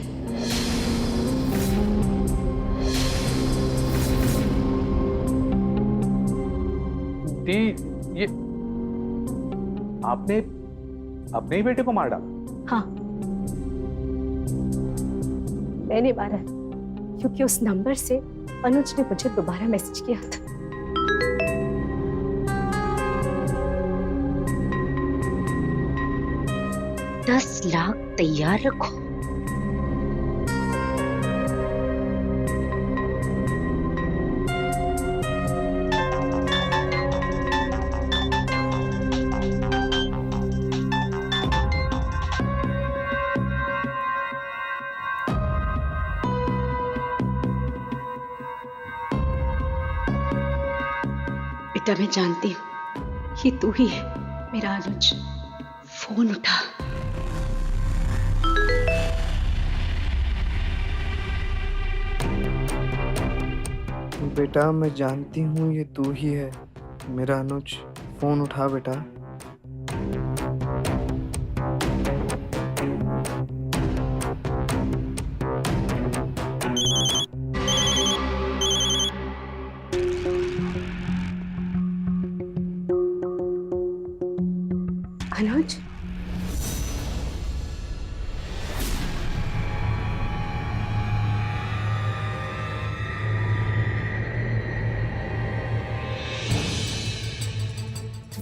दी, ये आपने अपने ही बेटे को मार डाला? हाँ, मैंने मारा क्योंकि उस नंबर से अनुज ने मुझे दोबारा मैसेज किया था। $10 लाख तैयार रखो। बेटा, मैं जानती हूँ ये तू ही है मेरा अनुज। फोन उठा। बेटा, मैं जानती हूँ ये तू ही है मेरा अनुज। फोन उठा बेटा। अनुज,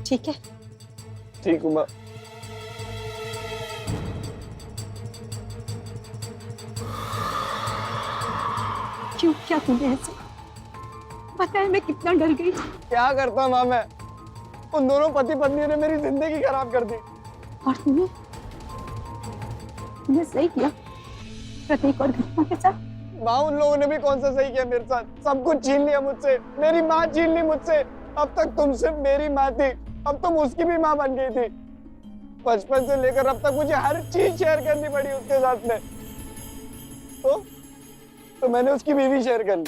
ठीक है? ठीक हूँ माँ। क्यों, क्या तूने ऐसा? पता है मैं कितना डर गई थी। क्या करता माँ मैं? उन दोनों पति पत्नी ने मेरी जिंदगी खराब कर दी। और आपने सही किया प्रतीक और गरिमा के साथ। माँ उन लोगों ने भी कौन सा सही किया मेरे साथ, सब कुछ छीन लिया मुझसे, मेरी माँ छीन ली मुझसे। अब तक तुम सिर्फ मेरी माँ थी, अब तुम उसकी भी माँ बन गई थी। बचपन से लेकर अब तक मुझे हर चीज शेयर करनी पड़ी उसके साथ में। तो मैंने उसकी बीवी शेयर कर ली,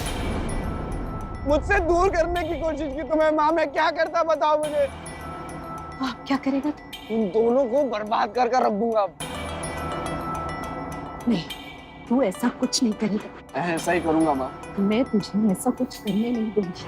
मुझसे दूर करने की कोशिश की। तुम्हें माँ मैं क्या करता बताओ मुझे। आप क्या करेगा? उन दोनों को बर्बाद कर रख दूंगा। नहीं, तू ऐसा कुछ नहीं करेगा। ऐसा ही करूंगा माँ। मैं तुझे ऐसा कुछ करने नहीं दूंगी।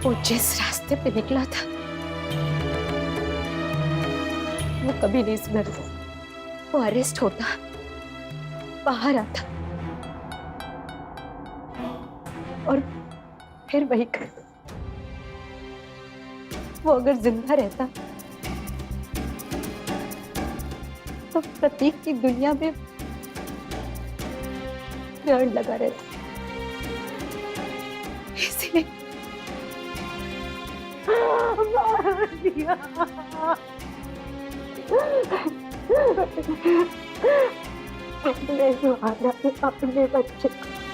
वो जिस रास्ते पे निकला था वो कभी नहीं सुधरता। वो अरेस्ट होता, बाहर आता और फिर वही करता। वो अगर जिंदा रहता तो प्रतीक की दुनिया में डर लगा रहता। इसलिए मार दिया। अपने द्वारा अपने बच्चे को